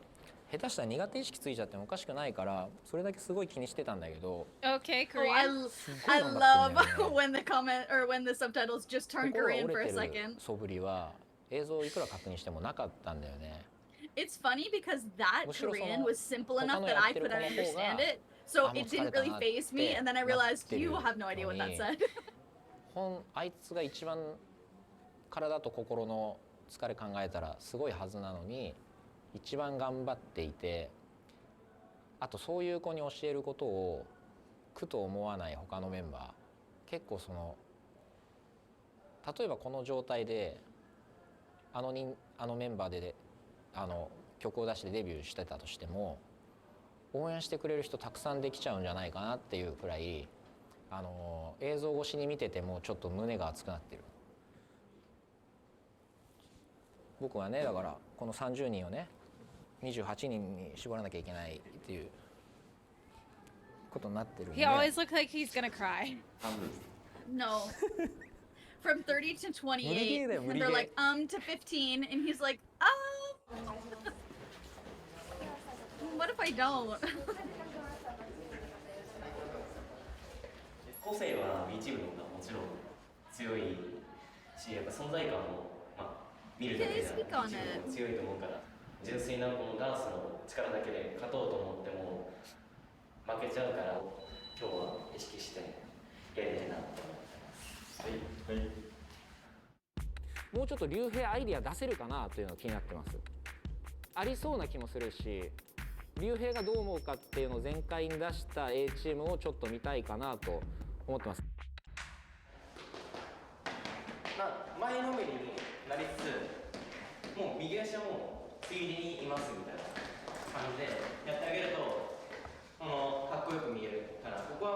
[SPEAKER 4] 下手したら苦手意識ついちゃってもおかしくないからそれだけすごい気にしてたんだけど
[SPEAKER 2] Okay,
[SPEAKER 1] Oh, I
[SPEAKER 2] Korean.
[SPEAKER 1] love when the comment or when the subtitles just
[SPEAKER 4] 心
[SPEAKER 1] turn
[SPEAKER 4] が
[SPEAKER 1] Korean
[SPEAKER 4] 折
[SPEAKER 1] for
[SPEAKER 4] れ
[SPEAKER 1] a
[SPEAKER 4] てる
[SPEAKER 1] second.
[SPEAKER 4] 素振りは映像をいくら確認してもなかったんだよね。
[SPEAKER 1] It's funny because that
[SPEAKER 4] むしろその
[SPEAKER 1] Korean was simple
[SPEAKER 4] 他
[SPEAKER 1] enough
[SPEAKER 4] の
[SPEAKER 1] that
[SPEAKER 4] やっ
[SPEAKER 1] I
[SPEAKER 4] てる
[SPEAKER 1] could
[SPEAKER 4] 子の方
[SPEAKER 1] understand
[SPEAKER 4] が
[SPEAKER 1] it. So
[SPEAKER 4] あもう
[SPEAKER 1] it
[SPEAKER 4] 疲れ
[SPEAKER 1] didn't
[SPEAKER 4] た
[SPEAKER 1] really
[SPEAKER 4] なって
[SPEAKER 1] faze me, and then I
[SPEAKER 4] な
[SPEAKER 1] realized
[SPEAKER 4] ってる
[SPEAKER 1] you have no idea what that
[SPEAKER 4] のに
[SPEAKER 1] said.
[SPEAKER 4] あいつが一番体と心の疲れ考えたらすごいはずなのに一番頑張っていて、あとそういう子に教えることを苦と思わない他のメンバー、結構その例えばこの状態であのメンバーで曲を出してデビューしてたとしても応援してくれる人たくさんできちゃうんじゃないかなっていうくらい映像越しに見ててもちょっと胸が熱くなってる。僕はねだからこの30人をね28人に絞らなきゃいけないっていうことになってるんで。
[SPEAKER 2] He always looks like he's gonna cry.
[SPEAKER 1] No. From 30 to 28, and they're like, to 15, and he's like, what if I don't?
[SPEAKER 6] 個性は一部のがもちろん強いし、やっぱ存在感も、見るだけで一部も強いと思うから、純粋なこのダンスの力だけで勝とうと思っても負けちゃうから、今日は意識してやりたいなと思ってます。はい。
[SPEAKER 4] もうちょっと竜兵アイディア出せるかなというのが気になってます。ありそうな気もするし、竜兵がどう思うかっていうのを前回に出した A チームをちょっと見たいかなと思ってます。
[SPEAKER 6] 前のめりになりつつ、もう右足はもうついでにいますみたいな感じでやってあげると、かっこよく見えるから、ここは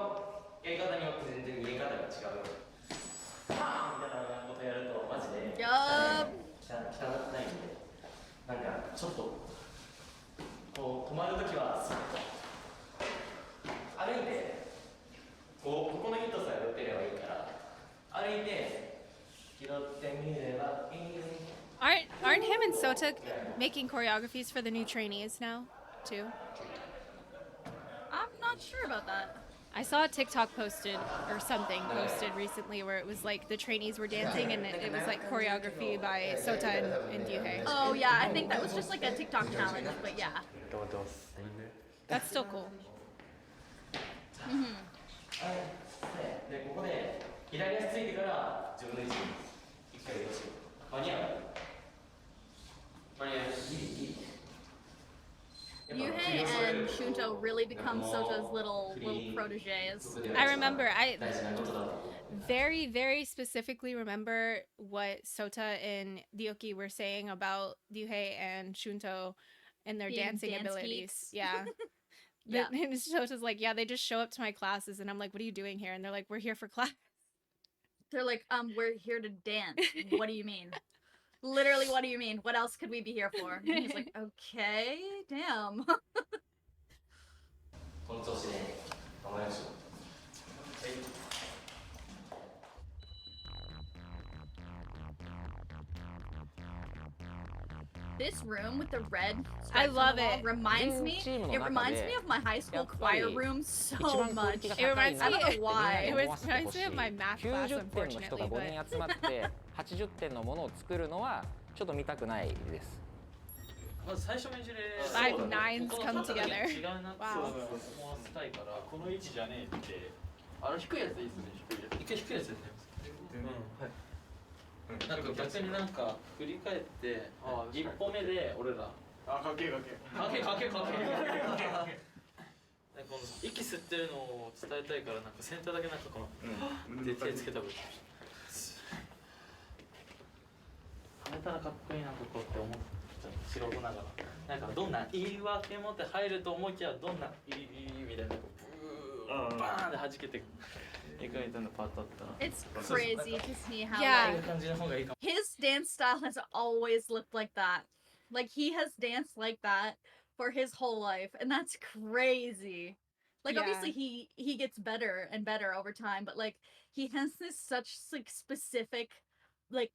[SPEAKER 6] やり方によって全然見え方が違う。パーンみたいなことやるとマジで汚くないんで、なんかちょっとこう止まるときはスッと歩いてここのヒットさえ打ってればいいから、歩いて拾ってみればいい。
[SPEAKER 2] Aren't him and Sota making choreographies for the new trainees now too?
[SPEAKER 1] I'm not sure about that.
[SPEAKER 2] I saw a TikTok posted or something posted recently where it was like the trainees were dancing and it was like choreography by Sota and Ryuhei.
[SPEAKER 1] Oh yeah, I think that was just like a TikTok challenge, but yeah.
[SPEAKER 2] That's still cool.
[SPEAKER 6] でここで左足ついてから自分の位置に一回移動しよう。間に合う？間に合う。ギリ。
[SPEAKER 1] Ryuhei and Shunto really become Sota's little proteges.
[SPEAKER 2] I remember, I very, very specifically remember what Sota and Ryoki were saying about Ryuhei and Shunto and their
[SPEAKER 1] Being
[SPEAKER 2] dancing
[SPEAKER 1] dance
[SPEAKER 2] abilities.
[SPEAKER 1] geeks.
[SPEAKER 2] Yeah.
[SPEAKER 1] Yeah.
[SPEAKER 2] And Sota's like, yeah, they just show up to my classes and I'm like, what are you doing here? And they're like, we're here for class.
[SPEAKER 1] They're like, we're here to dance. What do you mean? Literally, what do you mean? What else could we be here for? And he's like, okay, damn.
[SPEAKER 6] この調子で頑張りましょう。はい。
[SPEAKER 1] This room with the red
[SPEAKER 2] I
[SPEAKER 1] stripes on
[SPEAKER 2] love
[SPEAKER 1] the wall
[SPEAKER 2] it.
[SPEAKER 1] reminds me. It reminds me of my high school choir room so much.
[SPEAKER 2] It reminds me.
[SPEAKER 1] I don't know why.
[SPEAKER 2] It reminds me of my math class,
[SPEAKER 4] 90点の人が
[SPEAKER 2] unfortunately.
[SPEAKER 4] 5人集まって80点のものを作るのはちょっと見たくないです。
[SPEAKER 9] まず最初のいじれ
[SPEAKER 2] Five nines come together.
[SPEAKER 9] 違うなって思わせたいから、この位置じゃねえって、低いやつでいいっすね。一回低いやつやってます。はい。なんか逆になんか振り返って一歩目で俺らかけこの息吸ってるのを伝えたいから、なんかセンターだけなんかこので手つけた方がいい。はめたらかっこいいなここって思っちゃう、素人ながら。なんかどんな言い訳持って入ると思いきや、どんなみたいなブーバーンで弾けていくみたいなパートあったら。
[SPEAKER 1] It's crazy to see how
[SPEAKER 2] Yeah.
[SPEAKER 1] like, his dance style has always looked like that. Like he has danced like that for his whole life, and that's crazy. Like
[SPEAKER 2] Yeah.
[SPEAKER 1] obviously he gets better and better over time, but like he has this such like specific like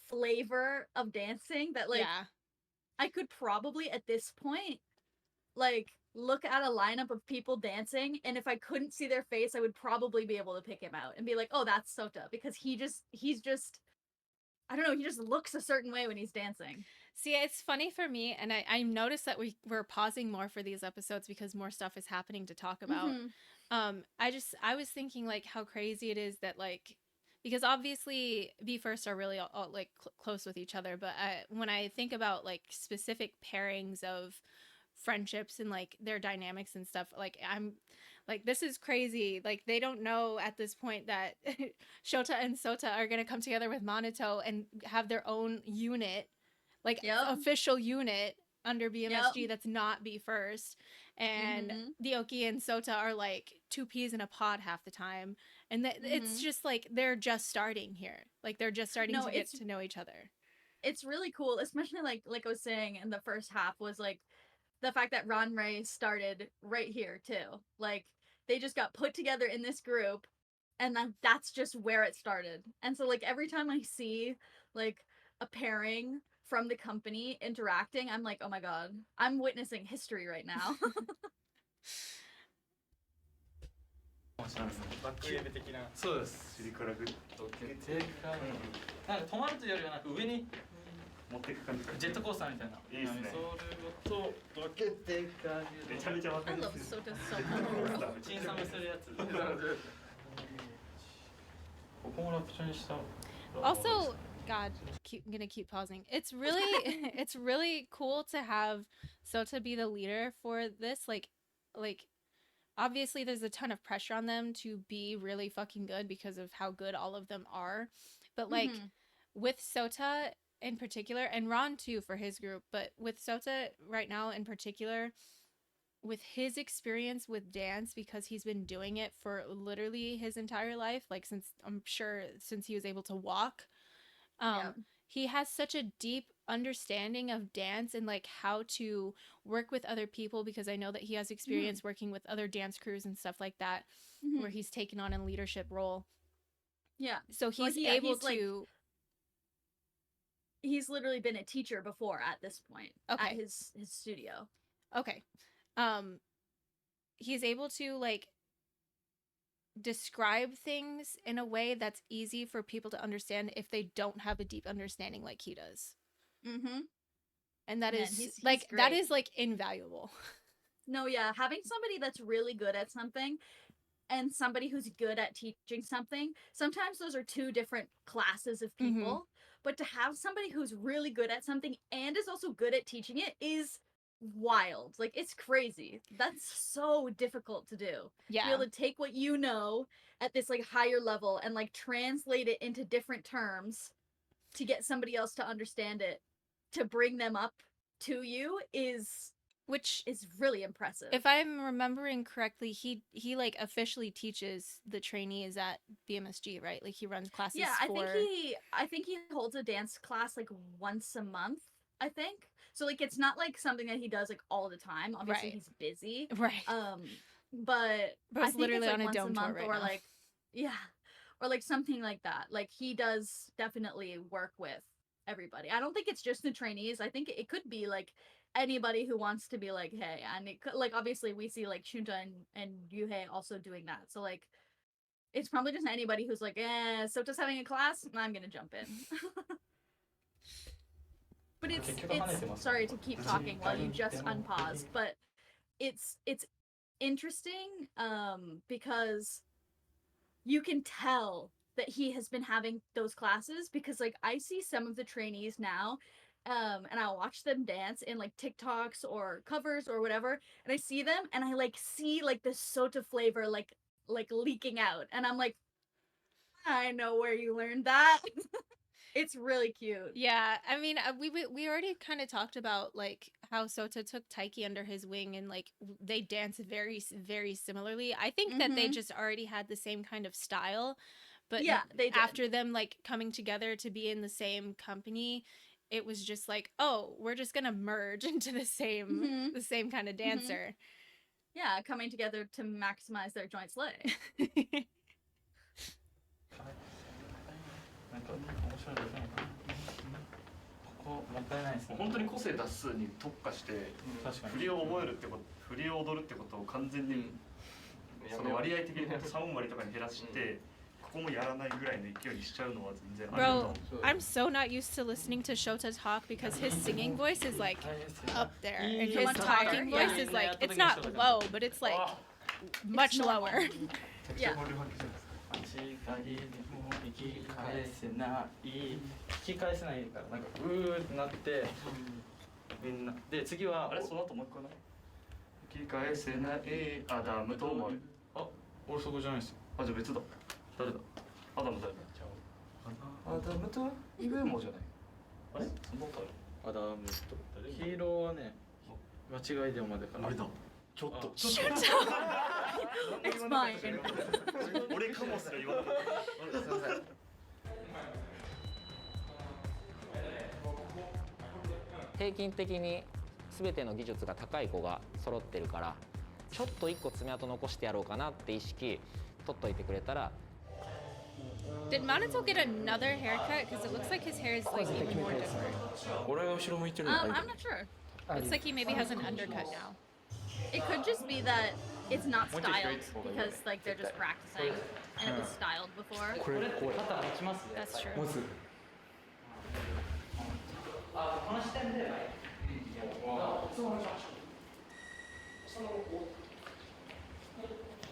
[SPEAKER 1] flavor of dancing that like
[SPEAKER 2] Yeah.
[SPEAKER 1] I could probably at this point like look at a lineup of people dancing, and if I couldn't see their face, I would probably be able to pick him out and be like, oh, that's Sota, because he's just I don't know, he just looks a certain way when he's dancing.
[SPEAKER 2] See, it's funny for me, and I noticed that we're pausing more for these episodes because more stuff is happening to talk about.
[SPEAKER 1] Mhm.
[SPEAKER 2] I was thinking like how crazy it is that like because obviously BE:FIRST are really all, like close with each other, but when I think about like specific pairings of friendships and like their dynamics and stuff, like I'm like, this is crazy. Like they don't know at this point that Shota and Sota are gonna come together with Minato and have their own unit, like official unit under BMSG that's not BE:FIRST. And Ryoki and Sota are like two peas in a pod half the time, and it's just like they're just starting here, like they're just starting to get to know each other.
[SPEAKER 1] It's really cool, especially like I was saying in the first half was like the fact that Ranray started right here too. Like they just got put together in this group, and that's just where it started. And so like every time I see like a pairing from the company interacting, I'm like, oh my god, I'm witnessing history right now.
[SPEAKER 12] バックウェーブ的な。そうです。尻からグッと受けて、なんか止まるというよりはなんか上に持っていく感じ。ジェットコースターみたいな。いいですね。それと分けてかめちゃめちゃ分かりやすい。チンサムするやつ。ここもラプチャにした。
[SPEAKER 2] Also, God, I'm gonna keep pausing. It's really, it's really cool to have Sota be the leader for this. Like, obviously there's a ton of pressure on them to be really fucking good because of how good all of them are. But like with Sota in particular, and Ron too for his group, but with Sota right now in particular, with his experience with dance, because he's been doing it for literally his entire life, like since he was able to walk, he has such a deep understanding of dance and like how to work with other people, because I know that he has experience working with other dance crews and stuff like that, where he's taken on a leadership role. Yeah. So he's able to...
[SPEAKER 1] He's literally been a teacher before at this point at his studio.
[SPEAKER 2] Okay. He's able to like describe things in a way that's easy for people to understand if they don't have a deep understanding like he does. And that is he's like great. That is like invaluable.
[SPEAKER 1] No, yeah, having somebody that's really good at something and somebody who's good at teaching something, sometimes those are two different classes of people, but to have somebody who's really good at something and is also good at teaching it is wild. Like, it's crazy. That's so difficult to do. Yeah. To be able to take what you know at this like higher level and like translate it into different terms to get somebody else to understand it, to bring them up to you is really impressive.
[SPEAKER 2] If I'm remembering correctly, he like officially teaches the trainees at BMSG, right? Like he runs classes.
[SPEAKER 1] Yeah, I think he holds a dance class like once a month, I think. So like it's not like something that he does like all the time. Obviously he's busy.
[SPEAKER 2] Right.
[SPEAKER 1] But I think
[SPEAKER 2] literally
[SPEAKER 1] it's like
[SPEAKER 2] on a
[SPEAKER 1] once
[SPEAKER 2] dome
[SPEAKER 1] a month
[SPEAKER 2] tour right
[SPEAKER 1] or
[SPEAKER 2] now.
[SPEAKER 1] like or like something like that. Like he does definitely work with everybody. I don't think it's just the trainees. I think it could be like anybody who wants to be like, hey, and it could, like obviously we see like Shunta and Yuhei also doing that. So like it's probably just anybody who's like, Sota's having a class, I'm gonna jump in. But it's sorry to keep talking while you just unpause, but it's interesting because you can tell that he has been having those classes, because like I see some of the trainees now and I'll watch them dance in like TikToks or covers or whatever, and I see them and I like see like the Sota flavor like leaking out, and I'm like, I know where you learned that. It's really cute.
[SPEAKER 2] Yeah, I mean, we already kind of talked about like how Sota took Taiki under his wing, and like they dance very, very similarly. I think that they just already had the same kind of style, but
[SPEAKER 1] yeah, they did.
[SPEAKER 2] After them like coming together to be in the same company, it was just like, oh, we're just gonna merge into the same kind of dancer.
[SPEAKER 1] Yeah, coming together to maximize their joint slay.
[SPEAKER 12] こもったいないですね。
[SPEAKER 18] 本当に個性出すに特化して、振りを覚えるってこと、振りを踊るってことを完全に、その割合的に3割とかに減らして、ここもやらないぐらいの勢いにしちゃうのは全然あると思う。
[SPEAKER 2] Bro, I'm so not used to listening to Shota talk because his singing voice is like up there, and his talking voice is like, it's not low, but it's like much lower.
[SPEAKER 1] Yeah.
[SPEAKER 12] 生き返せない引き返せないからなんかうーってなってみんなで次は
[SPEAKER 18] あれその後もう一回な生き返せないアダムと思う
[SPEAKER 12] あ俺そこじゃないですよ
[SPEAKER 18] あじゃあ別だ
[SPEAKER 12] 誰だ
[SPEAKER 18] アダム誰だアダムとイブモじゃないあれそんなことある
[SPEAKER 12] アダムと黄色はね間違いでもまでかな
[SPEAKER 18] 俺だちょっと
[SPEAKER 1] Shut up! It's fine.
[SPEAKER 18] 俺かもすら言わなかったすいません
[SPEAKER 4] 平均的に全ての技術が高い子が揃ってるからちょっと1個爪痕残してやろうかなって意識取っといてくれたら。
[SPEAKER 2] Did Minato get another haircut? Because it looks like his hair is like even more different.
[SPEAKER 12] 俺が後ろ向いてるの
[SPEAKER 1] I'm not sure.
[SPEAKER 2] Looks like he maybe has an undercut now.
[SPEAKER 1] It could just be that it's not styled because like they're just practicing and it was styled before.
[SPEAKER 12] これ肩持ちますね
[SPEAKER 2] That's true.
[SPEAKER 12] 持つあこの視点で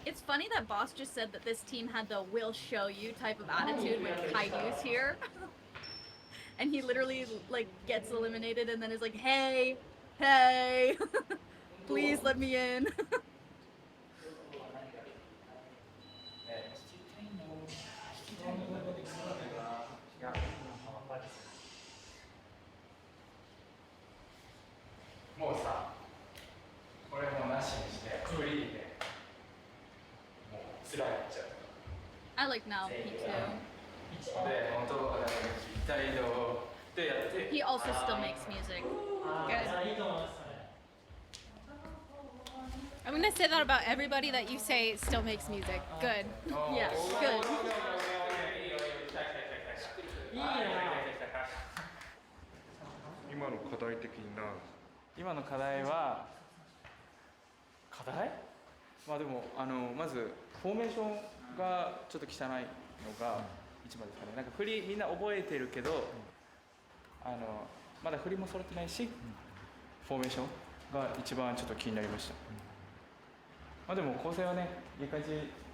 [SPEAKER 1] It's funny that Boss just said that this team had the "we'll show you" type of attitude when Kaido's here, and he literally like gets eliminated and then is like, "Hey, hey, please let me in."
[SPEAKER 14] もうさ、これもうなしにしてフリーでもう辛いっちゃう。
[SPEAKER 1] I like now P2.
[SPEAKER 14] で本当は痛いのでやって。
[SPEAKER 1] He also still makes music.
[SPEAKER 2] Good. I'm gonna say that about everybody that you say still makes music. Good.
[SPEAKER 1] Yeah, good.
[SPEAKER 18] 今の課題的な
[SPEAKER 12] 今の課題は課題まあでもまずフォーメーションがちょっと汚いのが一番ですかね。なんか振りみんな覚えてるけどまだ振りも揃ってないし、フォーメーションが一番ちょっと気になりました。まあでも構成はねいい感じ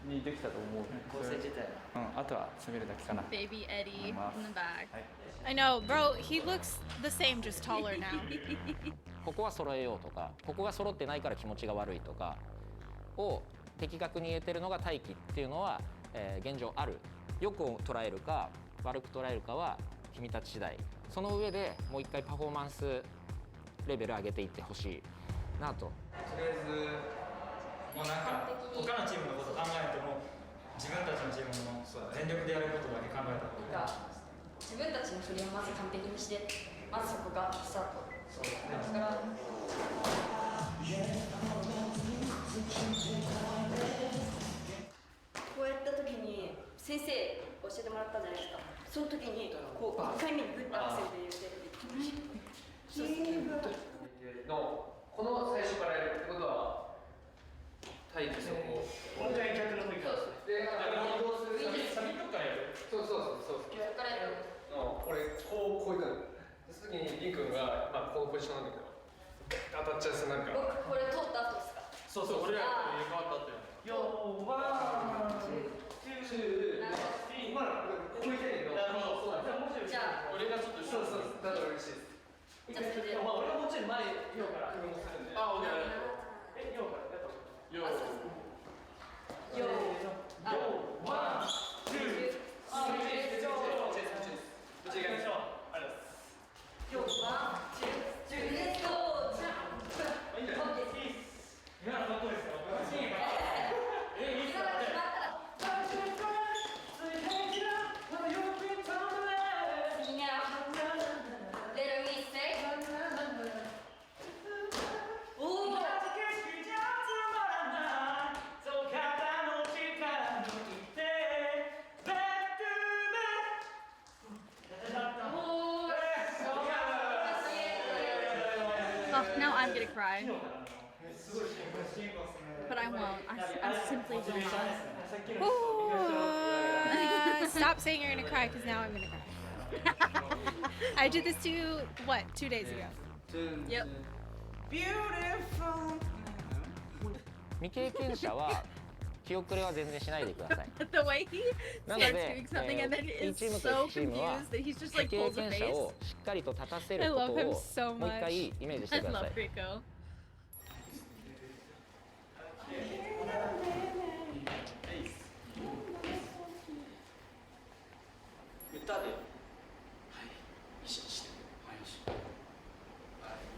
[SPEAKER 12] にできたと思う。
[SPEAKER 7] 構成自体は。
[SPEAKER 12] あとは攻めるだけかな。
[SPEAKER 1] Baby Eddie in the back.
[SPEAKER 2] I know, bro. He looks the same, just taller now.
[SPEAKER 4] ここは揃えようとかここが揃ってないから気持ちが悪いとかを的確に言えてるのが大輝っていうのは、現状ある。よく捉えるか悪く捉えるかは君たち次第。その上でもう一回パフォーマンスレベル上げていってほしいなと。
[SPEAKER 19] とりあえずもうなんか他のチームのこと考えても自分たちのチームの全力でやることだけ考えた方がいい。
[SPEAKER 11] 自分たちの振りをまず完璧にしてまずそこがスタート。そうですね。だからこうやった時に先生教えてもらったじゃないですか。その時にこう1回目にグッと合わせて入れて
[SPEAKER 13] のこの最初からやるってことは体育そこ
[SPEAKER 19] もう一回逆の時から
[SPEAKER 13] でどうするサビとかやるそう
[SPEAKER 11] 逆からやる
[SPEAKER 13] 俺こういくのその時にリン君がまあこのポジションなんだけど当たっちゃうとなんか
[SPEAKER 11] 僕これ通った後ですか。
[SPEAKER 12] そう俺ら入れ替わったって
[SPEAKER 19] よーワンツー今のこういったけど
[SPEAKER 11] じゃあ
[SPEAKER 12] 俺がちょっと
[SPEAKER 13] そうだから嬉しいです
[SPEAKER 11] じゃあそれで
[SPEAKER 19] まあ俺がもうちょい前ようからもするんで
[SPEAKER 12] あ、オッケー
[SPEAKER 19] ようからやった
[SPEAKER 12] よ
[SPEAKER 19] ワンツー
[SPEAKER 1] Oh, now I'm gonna cry. But I won't. I simply will not.
[SPEAKER 2] Stop saying you're gonna cry, because now I'm gonna cry. I did this to you, what, 2 days ago?
[SPEAKER 1] Yep.
[SPEAKER 4] Beautiful. 未経験者は気遅れは全然しないでください。
[SPEAKER 1] The way he
[SPEAKER 4] な
[SPEAKER 1] starts
[SPEAKER 4] ので
[SPEAKER 1] doing something and then
[SPEAKER 4] いい
[SPEAKER 1] is
[SPEAKER 4] チーム
[SPEAKER 1] so
[SPEAKER 4] とチームは
[SPEAKER 1] confused that he's just
[SPEAKER 4] 経
[SPEAKER 1] like pulls a
[SPEAKER 4] 験者
[SPEAKER 1] face.
[SPEAKER 4] をしっかりと立たせ
[SPEAKER 2] I
[SPEAKER 4] ること
[SPEAKER 2] love him
[SPEAKER 4] を
[SPEAKER 2] so
[SPEAKER 4] もう一
[SPEAKER 2] much.
[SPEAKER 4] 回イメージして
[SPEAKER 1] I
[SPEAKER 4] くださ
[SPEAKER 1] love
[SPEAKER 4] い。
[SPEAKER 1] Rico.
[SPEAKER 8] 歌で、はい、意識して、はい、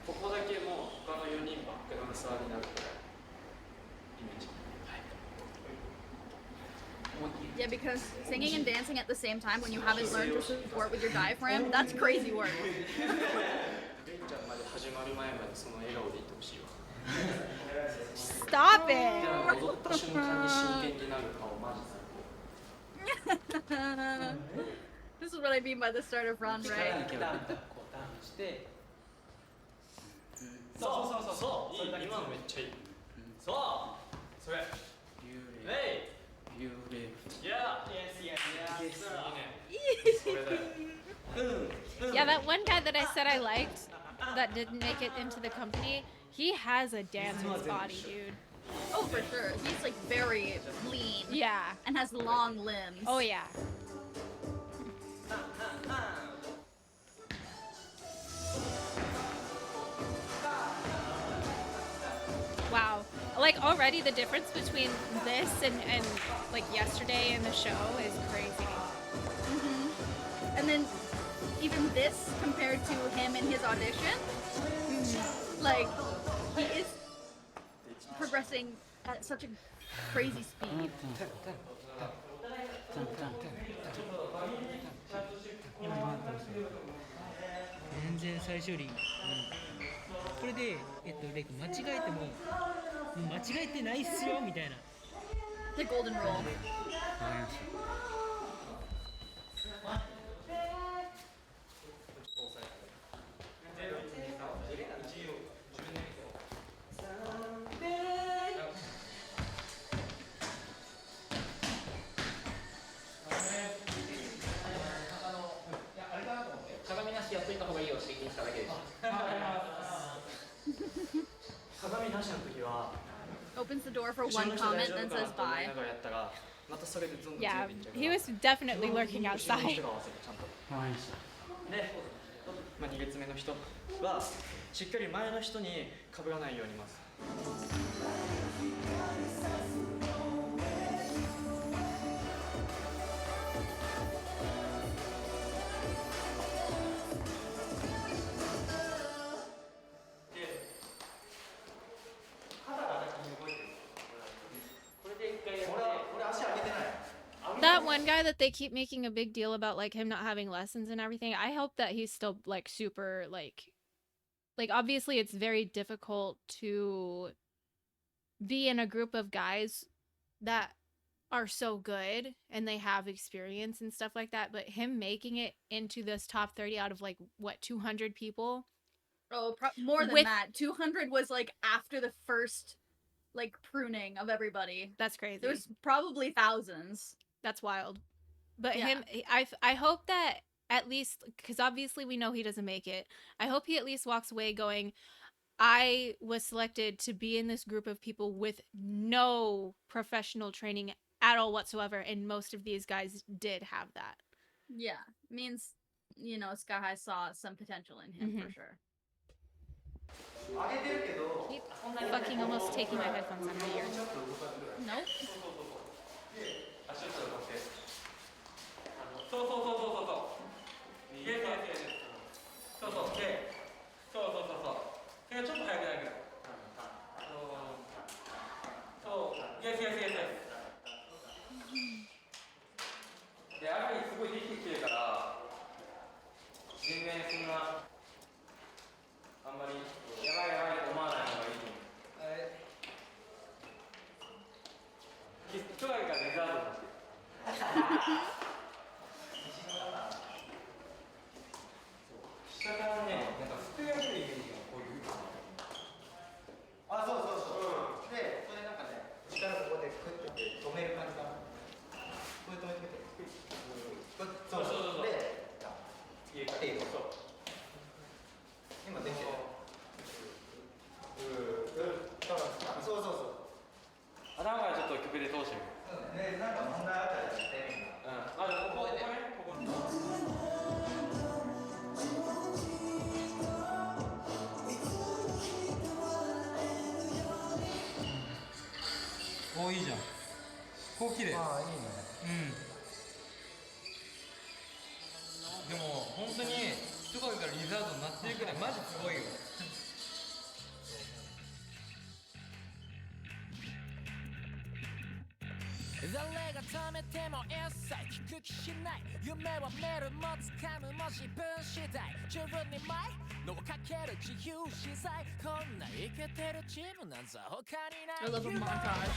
[SPEAKER 8] ここだけもう他の4人バックダンサーになるくらいイメージ。
[SPEAKER 1] Yeah, because singing and dancing at the same time when you haven't learned to support with your diaphragm, that's crazy work.
[SPEAKER 8] レンちゃんまで始まる前までその笑顔でいてほしいわ。
[SPEAKER 1] Stop
[SPEAKER 8] じ
[SPEAKER 1] it!
[SPEAKER 8] ゃあ踊った瞬間に真剣になる顔マジで。
[SPEAKER 1] This is what I mean by the start of run, right?
[SPEAKER 8] そうそうそうそう。いい今のめっちゃいい。そう。それ。レイ。幽霊。Yeah. Yes, yes, yes.
[SPEAKER 2] Yeah, that one guy that I said I liked that didn't make it into the company, he has a dancer's body, dude.
[SPEAKER 1] Oh, for sure. He's like very lean.
[SPEAKER 2] Yeah.
[SPEAKER 1] And has long limbs.
[SPEAKER 2] Oh, yeah. Wow. Like already the difference between this and like yesterday in the show is crazy.
[SPEAKER 1] And then even this compared to him in his audition, like he is progressing at such a crazy speed.
[SPEAKER 13] 全然最初より、これで、レイ君間違えても間違えてないっすよみたいな。
[SPEAKER 1] The golden rule.
[SPEAKER 3] 鏡なしやっといた方がいいよって言ってきただけです。
[SPEAKER 8] 鏡なしの時は
[SPEAKER 1] Opens the door for one comment and says bye.
[SPEAKER 2] Yeah, he was definitely lurking outside.
[SPEAKER 8] で、まあ、2列目の人はしっかり前の人に被らないようにまず。
[SPEAKER 2] That one guy that they keep making a big deal about, like him not having lessons and everything, I hope that he's still like super like obviously it's very difficult to be in a group of guys that are so good and they have experience and stuff like that, but him making it into this top 30 out of like what 200 people.
[SPEAKER 1] Oh, more than that. 200 was like after the first like pruning of everybody.
[SPEAKER 2] That's crazy.
[SPEAKER 1] There was probably thousands.
[SPEAKER 2] That's wild. But
[SPEAKER 1] Yeah.
[SPEAKER 2] I hope that at least, because obviously we know he doesn't make it, I hope he at least walks away going, I was selected to be in this group of people with no professional training at all whatsoever, and most of these guys did have that.
[SPEAKER 1] Yeah, means, you know, Sky High saw some potential in him for sure.
[SPEAKER 2] Keep fucking almost taking my headphones out of my ear.
[SPEAKER 1] Nope.
[SPEAKER 12] そうそうそうそうそうそう。イエスイエスイエス。そうそうで、そうそうそうそう。手がちょっと早くないけど。そうイエスイエスイエス。で、やっぱりすごいできてきてるから、全然そんなあんまりやばいやばいと思わない方がいいと思う。人がいるからデザートになってる。下からね、なんかふくやるイメージがこういうふうに。
[SPEAKER 15] あ、そうそうそう。で、それなんかね、力ここでクッて止める感じかな。これ止めてみて。そうそうそう。で、いいそう。
[SPEAKER 12] デザートになってるくらいマジすごいよ。
[SPEAKER 20] 誰が止めても一切聞く気しない。夢は見るも掴むも自分次第。自分に前のをかける自由自在。こんなイケてるチームなんざ他にない。
[SPEAKER 1] I love a montage.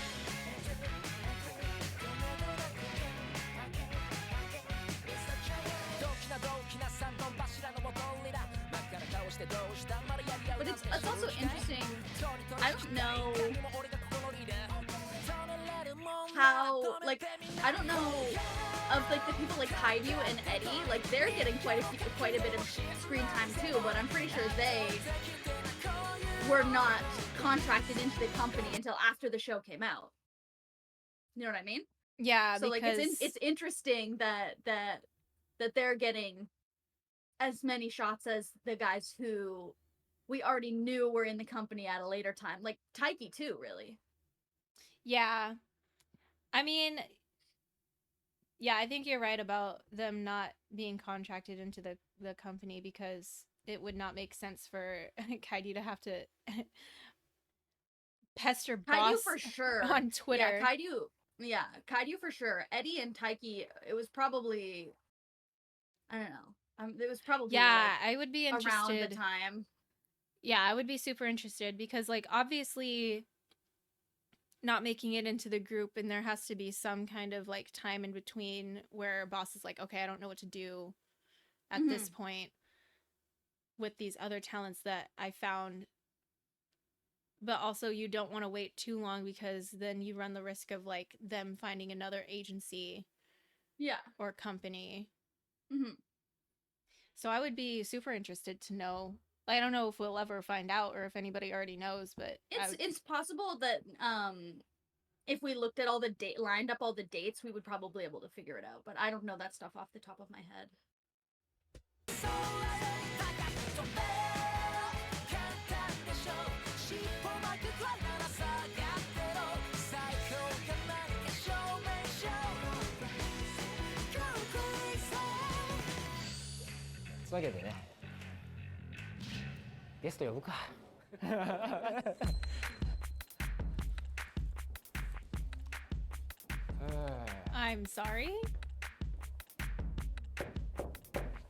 [SPEAKER 20] 大きな大きな三本柱の元リラ真っ赤な顔してどうしたまだやり合う
[SPEAKER 1] But it's also interesting. I don't know how, like, I don't know of like the people like Kaiju and Eddie, like they're getting quite a bit of screen time too, but I'm pretty sure they were not contracted into the company until after the show came out. You know what I mean?
[SPEAKER 2] Yeah,
[SPEAKER 1] So
[SPEAKER 2] because
[SPEAKER 1] like it's interesting that they're getting as many shots as the guys who we already knew were in the company at a later time, like Taiki too, really.
[SPEAKER 2] yeah. I mean, yeah, I think you're right about them not being contracted into the company because it would not make sense for Kaiju to have to pester
[SPEAKER 1] Kaiju
[SPEAKER 2] boss
[SPEAKER 1] for sure
[SPEAKER 2] on Twitter.
[SPEAKER 1] Yeah, Kaiju for sure. Eddie and Taiki, it was probably, I don't know. It was probably
[SPEAKER 2] Yeah,
[SPEAKER 1] like,
[SPEAKER 2] I would be
[SPEAKER 1] around
[SPEAKER 2] interested.
[SPEAKER 1] the time.
[SPEAKER 2] Yeah, I would be super interested because, like, obviously not making it into the group, and there has to be some kind of like time in between where boss is like, okay, I don't know what to do at this point with these other talents that I found. But also you don't want to wait too long because then you run the risk of like them finding another agency or company. So I would be super interested to know. I don't know if we'll ever find out or if anybody already knows, but
[SPEAKER 1] It's possible that if we looked at all the lined up all the dates, we would probably be able to figure it out. But I don't know that stuff off the top of my head.
[SPEAKER 4] So わけでね、ゲスト呼ぶか。
[SPEAKER 2] I'm sorry?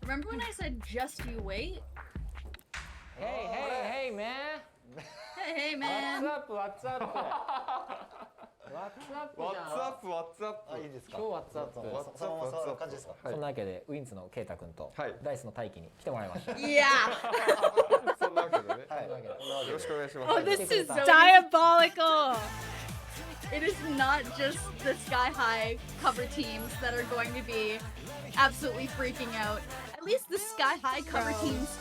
[SPEAKER 1] Remember when I said just you wait?
[SPEAKER 4] Hey, man.
[SPEAKER 1] Hey, man.
[SPEAKER 4] What's up?
[SPEAKER 21] あ、いいですか。
[SPEAKER 4] 今日 What's up?
[SPEAKER 21] そのまま触る感じですか。
[SPEAKER 4] そんなわけでウィンズのケイタ君とダイスの大輝に来てもらいました。
[SPEAKER 1] Yeah.
[SPEAKER 21] そんなわけでね。はい。よろしくお願いします。
[SPEAKER 2] Oh, this is diabolical!
[SPEAKER 1] It is not just the Sky High cover teams that are going to be absolutely freaking out. At least the Sky High cover teams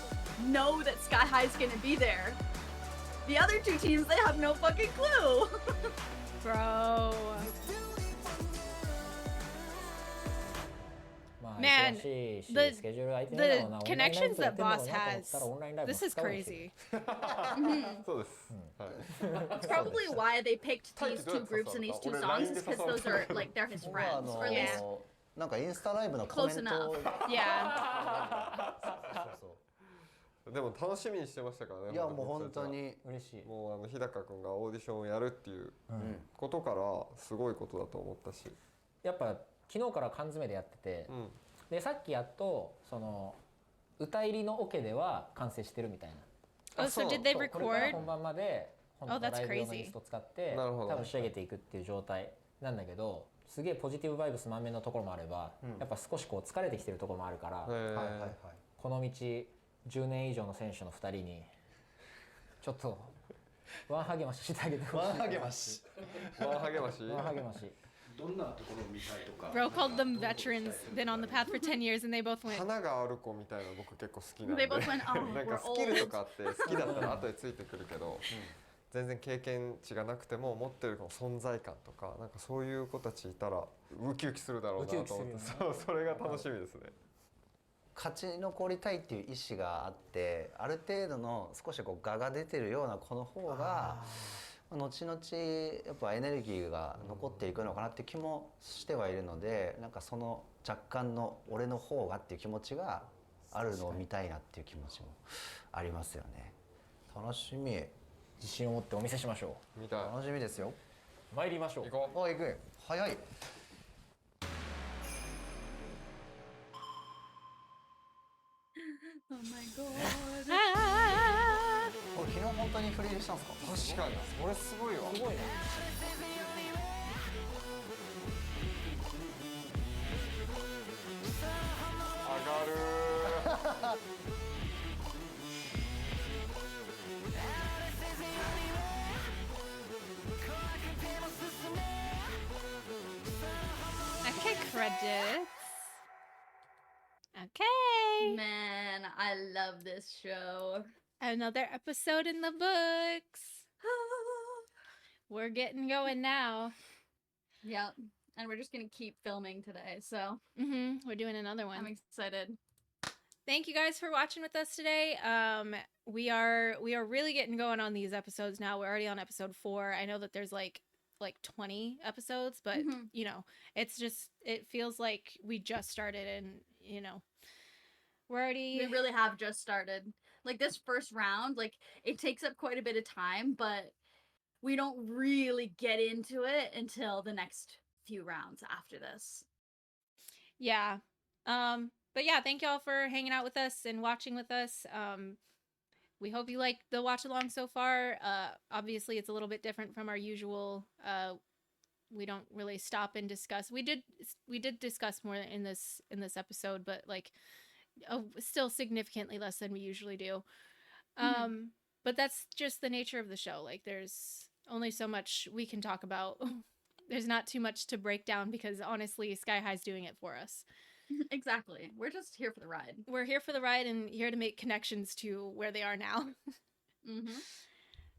[SPEAKER 1] know that Sky High is going to be there. The other two teams, they have no fucking clue.
[SPEAKER 2] Bro. Man, the connections that Boss has, this is crazy.
[SPEAKER 21] そうです。
[SPEAKER 1] It's probably why they picked these two groups and these two songs, is because those are like they're his friends, or at least
[SPEAKER 21] なんかインスタライブのコメン
[SPEAKER 1] close
[SPEAKER 21] ト
[SPEAKER 1] enough.
[SPEAKER 21] を
[SPEAKER 1] Yeah.
[SPEAKER 21] でも楽しみにしてましたからね。いやもう本当に
[SPEAKER 4] 嬉しい。
[SPEAKER 21] もう日高君がオーディションをやるっていうことからすごいことだと思ったし。
[SPEAKER 4] やっぱ昨日から缶詰でやってて、でさっきやっとその歌入りのオケでは完成してるみたいな。
[SPEAKER 2] Oh, so did they
[SPEAKER 4] これから
[SPEAKER 2] record?
[SPEAKER 4] 本番まで本当
[SPEAKER 2] Oh,
[SPEAKER 4] の
[SPEAKER 2] that's
[SPEAKER 4] ライブ用の
[SPEAKER 2] crazy.
[SPEAKER 4] リストを使って
[SPEAKER 21] なるほど
[SPEAKER 4] 多分仕上げていくっていう状態なんだけど、すげえポジティブバイブス満面のところもあれば、やっぱ少しこう疲れてきてるところもあるから、この道10年以上の選手の2人にちょっとワンハゲマシしてあげてほしい。
[SPEAKER 21] ワンハゲマシ。ワンハゲマシ。
[SPEAKER 4] ワンハゲマシ。
[SPEAKER 21] どんなところを見たいとか。
[SPEAKER 2] Bro called them veterans, been on the path for 10 years, and they both went.
[SPEAKER 21] 花がある子みたいなの僕結構好きなんで。
[SPEAKER 1] They both went, oh,
[SPEAKER 21] なんか
[SPEAKER 1] we're
[SPEAKER 21] スキル
[SPEAKER 1] old.
[SPEAKER 21] とかって好きだったら後でついてくるけど、全然経験値がなくても持ってる存在感とかなんかそういう子たちいたらウキウキするだろうなと思って、それが楽しみですね。勝ち残りたいっていう意思があって、ある程度の少しこう我が出てるような子の方が後々やっぱエネルギーが残っていくのかなって気もしてはいるので、なんかその若干の俺の方がっていう気持ちが
[SPEAKER 5] あるのを見たいなっていう気持ちもありますよね。楽しみ。
[SPEAKER 4] 自信を持ってお見せしましょ
[SPEAKER 21] 見たい。
[SPEAKER 5] 楽しみですよ。
[SPEAKER 4] 参りましょう。
[SPEAKER 5] 行こう。行く。早い。
[SPEAKER 1] Oh my god.
[SPEAKER 5] これ昨日本当に振り入れしたんですか？
[SPEAKER 21] 確かにそれすごいわ。
[SPEAKER 4] すごいね。
[SPEAKER 21] 上がる
[SPEAKER 2] Okay, credits. Okay.
[SPEAKER 1] Man, I love this show.
[SPEAKER 2] Another episode in the books. We're getting going now.
[SPEAKER 1] Yep. And we're just gonna keep filming today, so
[SPEAKER 2] We're doing another one.
[SPEAKER 1] I'm excited.
[SPEAKER 2] Thank you guys for watching with us today. We are really getting going on these episodes now. We're already on episode 4. I know that there's like 20 episodes, but you know, it's just, it feels like we just started, and you know, we're already.
[SPEAKER 1] We really have just started. Like this first round, like it takes up quite a bit of time, but we don't really get into it until the next few rounds after this.
[SPEAKER 2] Yeah. But yeah, thank y'all for hanging out with us and watching with us. We hope you like the watch along so far. Obviously it's a little bit different from our usual. We don't really stop and discuss. We did discuss more in this episode, but like still significantly less than we usually do. But that's just the nature of the show. Like there's only so much we can talk about. There's not too much to break down because honestly, Sky High's doing it for us.
[SPEAKER 1] Exactly. We're just here for the ride.
[SPEAKER 2] We're here for the ride and here to make connections to where they are now.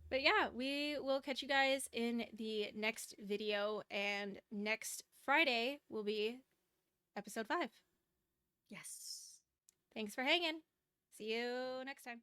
[SPEAKER 2] But yeah, we will catch you guys in the next video, and next Friday will be episode 5.
[SPEAKER 1] Yes.
[SPEAKER 2] Thanks for hanging. See you next time.